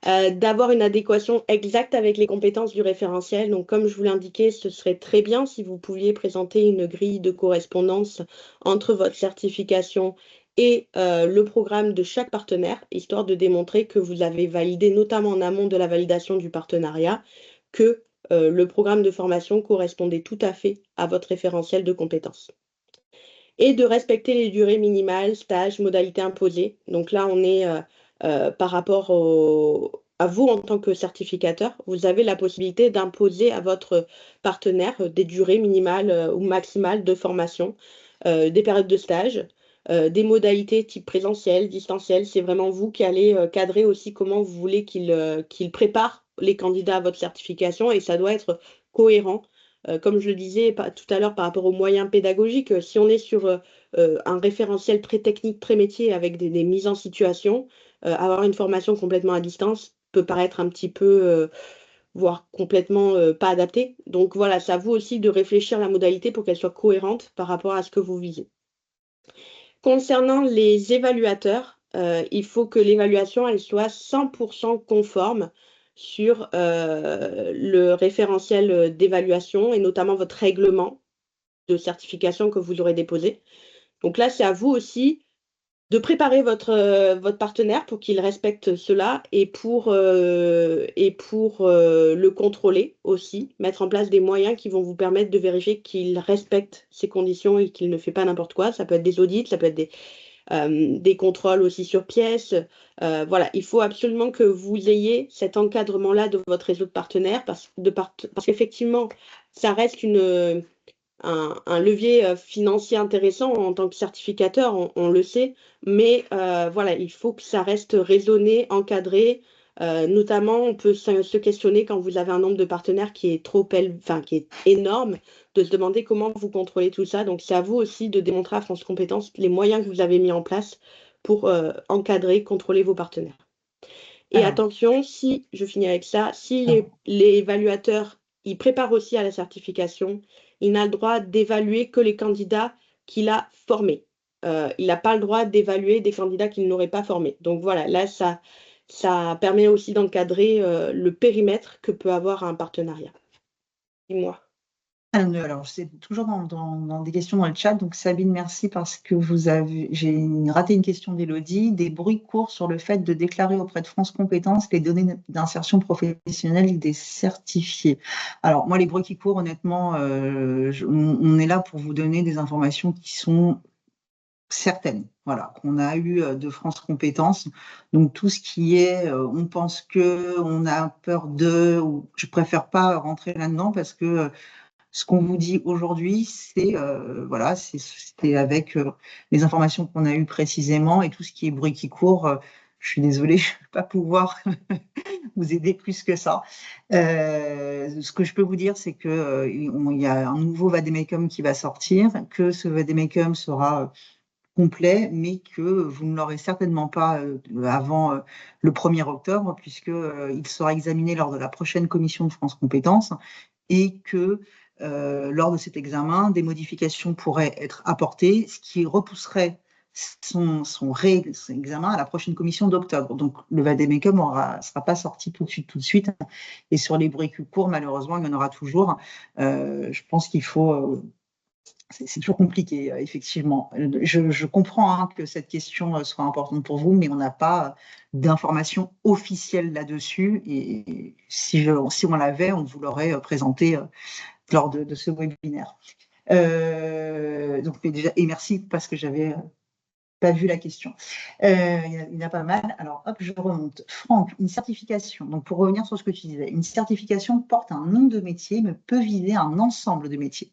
D'avoir une adéquation exacte avec les compétences du référentiel. Donc, comme je vous l'indiquais, ce serait très bien si vous pouviez présenter une grille de correspondance entre votre certification et le programme de chaque partenaire, histoire de démontrer que vous avez validé, notamment en amont de la validation du partenariat, que le programme de formation correspondait tout à fait à votre référentiel de compétences. Et de respecter les durées minimales, stages, modalités imposées. Donc là, on est par rapport à vous en tant que certificateur, vous avez la possibilité d'imposer à votre partenaire des durées minimales ou maximales de formation, des périodes de stage, des modalités type présentiel, distanciel. C'est vraiment vous qui allez cadrer aussi comment vous voulez qu'il prépare les candidats à votre certification et ça doit être cohérent. Comme je le disais tout à l'heure par rapport aux moyens pédagogiques, si on est sur un référentiel très technique, très métier avec des mises en situation, avoir une formation complètement à distance peut paraître un petit peu, voire complètement pas adapté. Donc voilà, c'est à vous aussi de réfléchir à la modalité pour qu'elle soit cohérente par rapport à ce que vous visez. Concernant les évaluateurs, il faut que l'évaluation elle soit 100% conforme sur le référentiel d'évaluation et notamment votre règlement de certification que vous aurez déposé. Donc là, c'est à vous aussi de préparer votre partenaire pour qu'il respecte cela et pour le contrôler aussi, mettre en place des moyens qui vont vous permettre de vérifier qu'il respecte ces conditions et qu'il ne fait pas n'importe quoi. Ça peut être des audits, ça peut être des contrôles aussi sur pièces. Voilà, il faut absolument que vous ayez cet encadrement-là de votre réseau de partenaires parce qu'effectivement, ça reste un levier financier intéressant en tant que certificateur, on le sait, mais voilà, il faut que ça reste raisonné, encadré. Notamment, on peut se questionner quand vous avez un nombre de partenaires qui est qui est énorme, de se demander comment vous contrôlez tout ça. Donc, c'est à vous aussi de démontrer à France Compétences les moyens que vous avez mis en place pour encadrer, contrôler vos partenaires. Et Alors, attention, je finis avec ça, si les évaluateurs il prépare aussi à la certification, il n'a le droit d'évaluer que les candidats qu'il a formés. Il n'a pas le droit d'évaluer des candidats qu'il n'aurait pas formés. Donc voilà, là, ça permet aussi d'encadrer le périmètre que peut avoir un partenariat. Dis-moi. Alors, c'est toujours dans des questions dans le chat. Donc, Sabine, merci parce que j'ai raté une question d'Élodie. Des bruits courts sur le fait de déclarer auprès de France Compétences les données d'insertion professionnelle des certifiés. Alors, moi, les bruits qui courent, honnêtement, on est là pour vous donner des informations qui sont certaines, voilà, qu'on a eu de France Compétences. Donc tout ce qui est, on pense que, on a peur de, ou je préfère pas rentrer là-dedans parce que ce qu'on vous dit aujourd'hui, c'est voilà, c'est avec les informations qu'on a eues précisément et tout ce qui est bruit qui court. Je suis désolée, je ne vais pas pouvoir vous aider plus que ça. Ce que je peux vous dire, c'est que il y a un nouveau Vademecum qui va sortir, que ce Vademecum sera complet, mais que vous ne l'aurez certainement pas avant le 1er octobre, puisqu'il sera examiné lors de la prochaine commission de France Compétences et que lors de cet examen, des modifications pourraient être apportées, ce qui repousserait son examen à la prochaine commission d'octobre. Donc le Vademecum ne sera pas sorti tout de suite. Et sur les bruits courts, malheureusement, il y en aura toujours. Je pense qu'il faut... c'est toujours compliqué, effectivement. Je comprends que cette question soit importante pour vous, mais on n'a pas d'informations officielles là-dessus. Et si on l'avait, on vous l'aurait présenté lors de ce webinaire. Donc, et merci parce que j'avais pas vu la question. Il y en a pas mal. Alors, hop, je remonte. Franck, une certification. Donc, pour revenir sur ce que tu disais, une certification porte un nom de métier, mais peut viser un ensemble de métiers.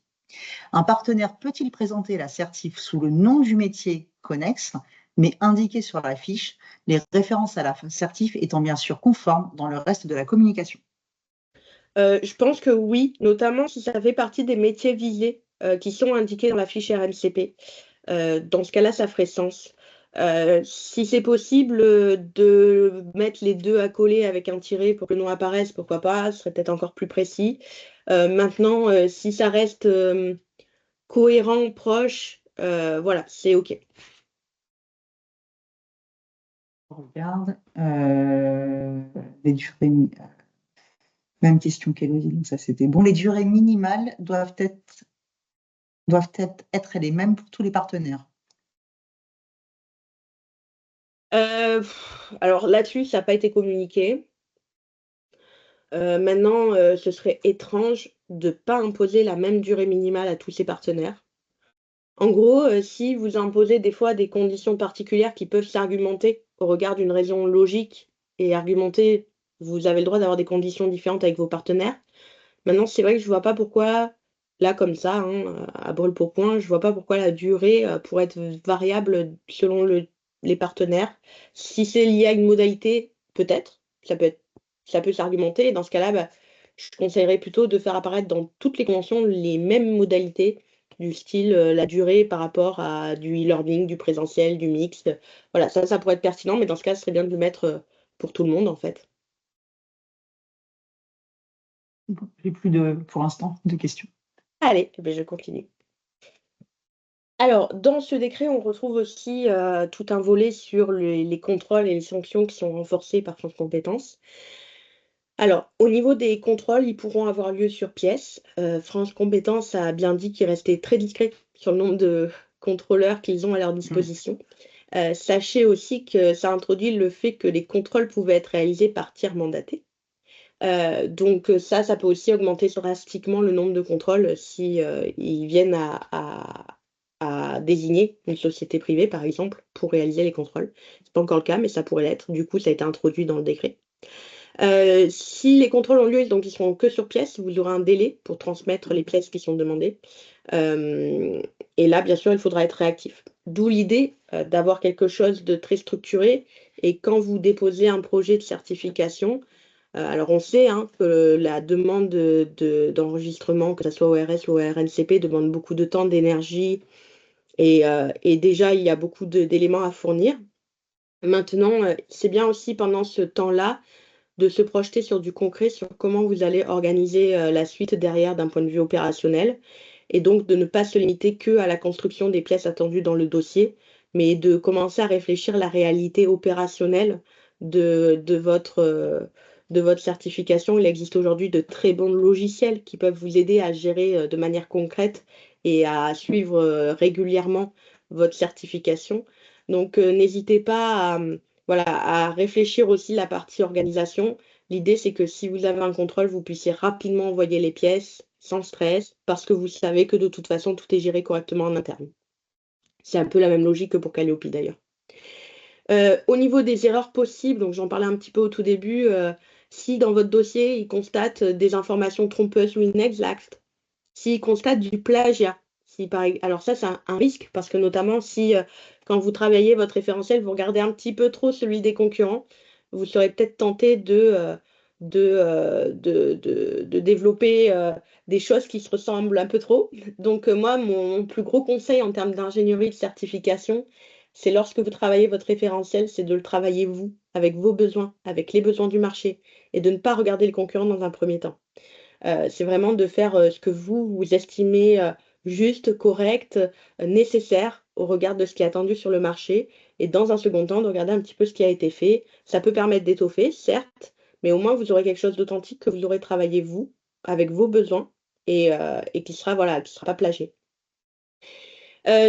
Un partenaire peut-il présenter la certif sous le nom du métier connexe, mais indiqué sur la fiche, les références à la certif étant bien sûr conformes dans le reste de la communication? Je pense que oui, notamment si ça fait partie des métiers visés qui sont indiqués dans la fiche RNCP. Dans ce cas-là, ça ferait sens. Si c'est possible de mettre les deux à coller avec un tiret pour que le nom apparaisse, pourquoi pas, ce serait peut-être encore plus précis. Maintenant, si ça reste cohérent, proche, voilà, c'est OK. On regarde. Les durées, même question qu'Élodie, donc ça c'était bon. Les durées minimales doivent être les mêmes pour tous les partenaires. Alors là-dessus, ça n'a pas été communiqué. Maintenant, ce serait étrange de ne pas imposer la même durée minimale à tous ces partenaires. En gros, si vous imposez des fois des conditions particulières qui peuvent s'argumenter au regard d'une raison logique et argumentée, vous avez le droit d'avoir des conditions différentes avec vos partenaires. Maintenant, c'est vrai que je ne vois pas pourquoi, là comme ça, hein, à brûle-pourpoint, je ne vois pas pourquoi la durée pourrait être variable selon les partenaires. Si c'est lié à une modalité, peut-être, ça peut s'argumenter. Et dans ce cas-là, bah, je conseillerais plutôt de faire apparaître dans toutes les conventions les mêmes modalités du style la durée par rapport à du e-learning, du présentiel, du mixte. Voilà, ça pourrait être pertinent, mais dans ce cas, ce serait bien de le mettre pour tout le monde, en fait. J'ai plus pour l'instant, de questions. Allez, eh bien, je continue. Alors, dans ce décret, on retrouve aussi tout un volet sur les contrôles et les sanctions qui sont renforcés par France Compétences. Alors, au niveau des contrôles, ils pourront avoir lieu sur pièce. France Compétences a bien dit qu'ils restaient très discrets sur le nombre de contrôleurs qu'ils ont à leur disposition. Sachez aussi que ça introduit le fait que les contrôles pouvaient être réalisés par tiers mandatés. Donc ça peut aussi augmenter drastiquement le nombre de contrôles si ils viennent à désigner une société privée, par exemple, pour réaliser les contrôles. C'est pas encore le cas, mais ça pourrait l'être. Du coup, ça a été introduit dans le décret. Si les contrôles ont lieu, donc ils seront que sur pièce, vous aurez un délai pour transmettre les pièces qui sont demandées. Et là, bien sûr, il faudra être réactif. D'où l'idée d'avoir quelque chose de très structuré. Et quand vous déposez un projet de certification, alors on sait que la demande d'enregistrement, que ce soit ORS ou RNCP, demande beaucoup de temps, d'énergie, et déjà il y a beaucoup d'éléments à fournir. Maintenant, c'est bien aussi pendant ce temps-là de se projeter sur du concret, sur comment vous allez organiser la suite derrière d'un point de vue opérationnel, et donc de ne pas se limiter que à la construction des pièces attendues dans le dossier, mais de commencer à réfléchir à la réalité opérationnelle de votre certification. Il existe aujourd'hui de très bons logiciels qui peuvent vous aider à gérer de manière concrète et à suivre régulièrement votre certification. Donc, n'hésitez pas voilà, à réfléchir aussi la partie organisation. L'idée, c'est que si vous avez un contrôle, vous puissiez rapidement envoyer les pièces sans stress, parce que vous savez que de toute façon, tout est géré correctement en interne. C'est un peu la même logique que pour Calliope d'ailleurs. Au niveau des erreurs possibles, donc j'en parlais un petit peu au tout début, si dans votre dossier, il constate des informations trompeuses ou inexactes, s'il constate du plagiat, alors ça, c'est un risque, parce que notamment si, quand vous travaillez votre référentiel, vous regardez un petit peu trop celui des concurrents, vous serez peut-être tenté de développer des choses qui se ressemblent un peu trop. Donc moi, mon plus gros conseil en termes d'ingénierie de certification, c'est lorsque vous travaillez votre référentiel, c'est de le travailler vous, avec vos besoins, avec les besoins du marché, et de ne pas regarder le concurrent dans un premier temps. C'est vraiment de faire ce que vous estimez juste, correct, nécessaire au regard de ce qui est attendu sur le marché. Et dans un second temps, de regarder un petit peu ce qui a été fait. Ça peut permettre d'étoffer, certes, mais au moins vous aurez quelque chose d'authentique que vous aurez travaillé vous, avec vos besoins, et qui sera, voilà, qui sera pas plagié.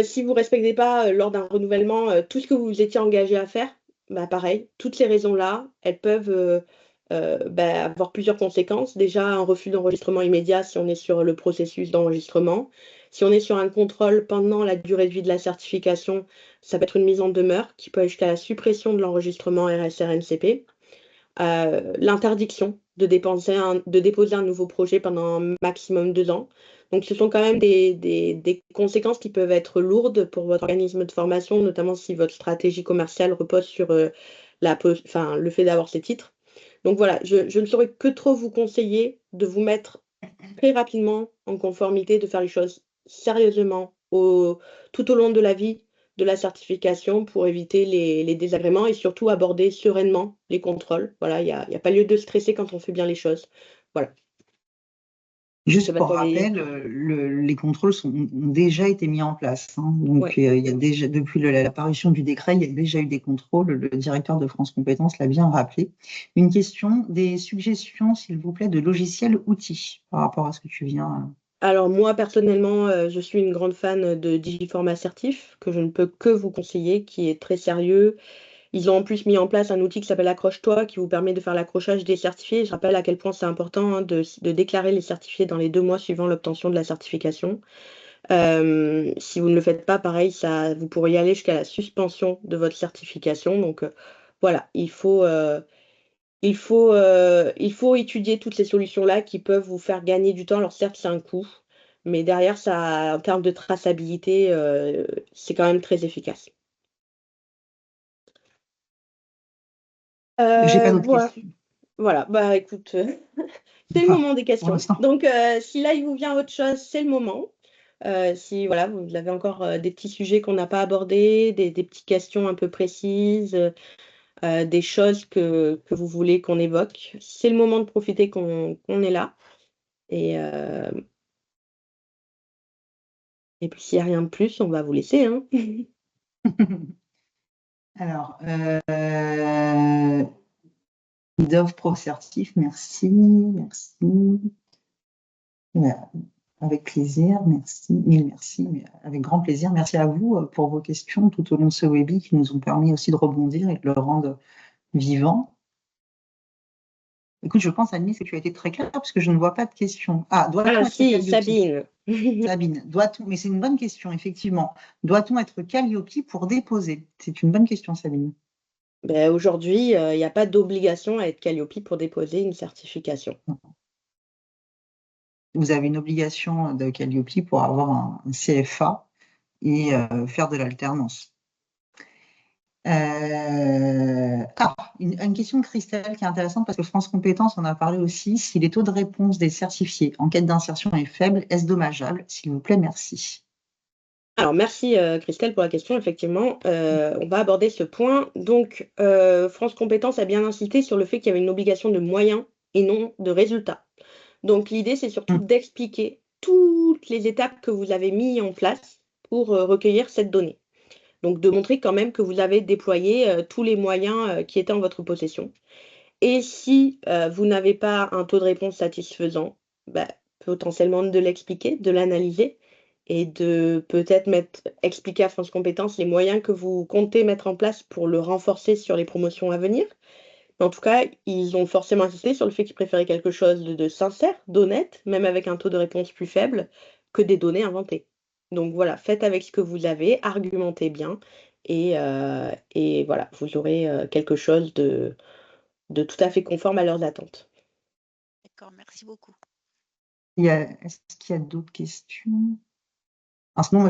Si vous ne respectez pas lors d'un renouvellement tout ce que vous vous étiez engagé à faire, bah pareil, toutes ces raisons-là, elles peuvent avoir plusieurs conséquences. Déjà, un refus d'enregistrement immédiat si on est sur le processus d'enregistrement. Si on est sur un contrôle pendant la durée de vie de la certification, ça peut être une mise en demeure qui peut aller jusqu'à la suppression de l'enregistrement RSRNCP. L'interdiction de déposer un nouveau projet pendant un maximum 2 ans. Donc, ce sont quand même des conséquences qui peuvent être lourdes pour votre organisme de formation, notamment si votre stratégie commerciale repose sur le fait d'avoir ces titres. Donc voilà, je ne saurais que trop vous conseiller de vous mettre très rapidement en conformité, de faire les choses sérieusement tout au long de la vie de la certification pour éviter les désagréments et surtout aborder sereinement les contrôles. Voilà, il n'y a pas lieu de stresser quand on fait bien les choses. Voilà. Juste pour rappel, les contrôles ont déjà été mis en place. Hein. Donc, il y a déjà, depuis l'apparition du décret, il y a déjà eu des contrôles. Le directeur de France Compétences l'a bien rappelé. Une question, des suggestions, s'il vous plaît, de logiciels outils par rapport à ce que tu viens. Alors moi, personnellement, je suis une grande fan de Digiform Assertif, que je ne peux que vous conseiller, qui est très sérieux. Ils ont en plus mis en place un outil qui s'appelle Accroche-toi, qui vous permet de faire l'accrochage des certifiés. Je rappelle à quel point c'est important de déclarer les certifiés dans les 2 mois suivant l'obtention de la certification. Si vous ne le faites pas, pareil, vous pourriez aller jusqu'à la suspension de votre certification. Donc voilà, il faut étudier toutes ces solutions-là qui peuvent vous faire gagner du temps. Alors certes, c'est un coût, mais derrière, ça, en termes de traçabilité, c'est quand même très efficace. J'ai pas d'autres questions. Voilà, bah écoute, c'est le moment des questions. Donc, si là, il vous vient autre chose, c'est le moment. Si voilà, vous avez encore des petits sujets qu'on n'a pas abordés, des petites questions un peu précises, des choses que vous voulez qu'on évoque, c'est le moment de profiter qu'on est là. Et puis, s'il n'y a rien de plus, on va vous laisser. Hein. Alors, Dove Pro Certif, merci. Avec plaisir, merci, mille merci, avec grand plaisir. Merci à vous pour vos questions tout au long de ce webinaire qui nous ont permis aussi de rebondir et de le rendre vivant. Écoute, je pense, Annie, que tu as été très claire parce que je ne vois pas de questions. Ah, doit-on être si, Calliope ? Sabine. Sabine, doit-on, mais c'est une bonne question, effectivement. Doit-on être Calliope pour déposer ? C'est une bonne question, Sabine. Ben, aujourd'hui, il n'y a pas d'obligation à être Calliope pour déposer une certification. Vous avez une obligation de Calliope pour avoir un CFA et faire de l'alternance. Une question de Christelle qui est intéressante parce que France Compétences en a parlé aussi. Si les taux de réponse des certifiés en quête d'insertion est faible, est-ce dommageable ? S'il vous plaît, merci. Alors, merci Christelle pour la question. Effectivement, on va aborder ce point. Donc, France Compétences a bien insisté sur le fait qu'il y avait une obligation de moyens et non de résultats. Donc, l'idée, c'est surtout Mm. d'expliquer toutes les étapes que vous avez mises en place pour recueillir cette donnée. Donc, de montrer quand même que vous avez déployé tous les moyens qui étaient en votre possession. Et si vous n'avez pas un taux de réponse satisfaisant, bah, potentiellement de l'expliquer, de l'analyser et de peut-être expliquer à France Compétences les moyens que vous comptez mettre en place pour le renforcer sur les promotions à venir. Mais en tout cas, ils ont forcément insisté sur le fait qu'ils préféraient quelque chose de sincère, d'honnête, même avec un taux de réponse plus faible, que des données inventées. Donc voilà, faites avec ce que vous avez, argumentez bien, et voilà, vous aurez quelque chose de tout à fait conforme à leurs attentes. D'accord, merci beaucoup. Est-ce qu'il y a d'autres questions? Sinon, moi,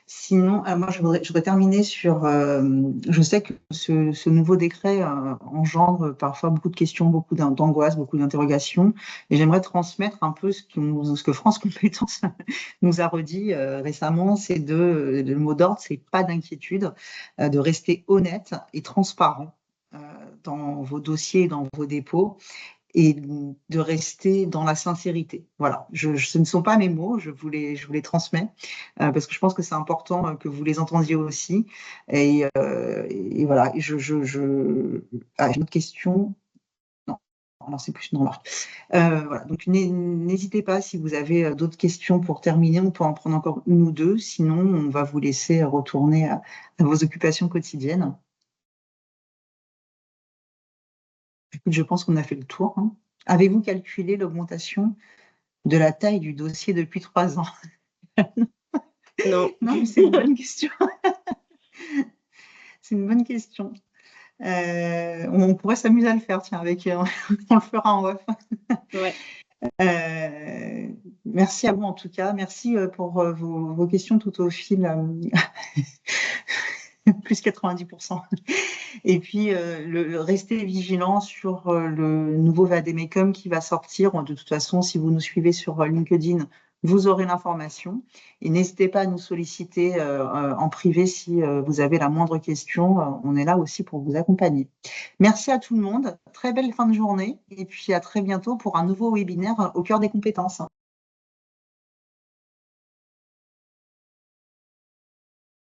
sinon, moi, je voudrais terminer sur. Je sais que ce nouveau décret engendre parfois beaucoup de questions, beaucoup d'angoisse, beaucoup d'interrogations, et j'aimerais transmettre un peu ce que France Compétences nous a redit récemment. C'est le mot d'ordre, c'est pas d'inquiétude, de rester honnête et transparent dans vos dossiers et dans vos dépôts, et de rester dans la sincérité. Voilà, ce ne sont pas mes mots, je vous les transmets, parce que je pense que c'est important que vous les entendiez aussi. Et voilà, j'ai une autre question. Non, alors c'est plus une remarque. Voilà, donc n'hésitez pas si vous avez d'autres questions pour terminer, on peut en prendre encore une ou deux, sinon on va vous laisser retourner à vos occupations quotidiennes. Écoute, je pense qu'on a fait le tour. Hein. Avez-vous calculé l'augmentation de la taille du dossier depuis 3 ans? Non. Non, mais c'est une bonne question. C'est une bonne question. On pourrait s'amuser à le faire, tiens, on le fera en off. Ouais. Merci à vous en tout cas. Merci pour vos questions tout au fil. Plus 90%. Et puis, restez vigilant sur le nouveau Vademecum qui va sortir. De toute façon, si vous nous suivez sur LinkedIn, vous aurez l'information. Et n'hésitez pas à nous solliciter en privé si vous avez la moindre question. On est là aussi pour vous accompagner. Merci à tout le monde. Très belle fin de journée. Et puis, à très bientôt pour un nouveau webinaire au cœur des compétences.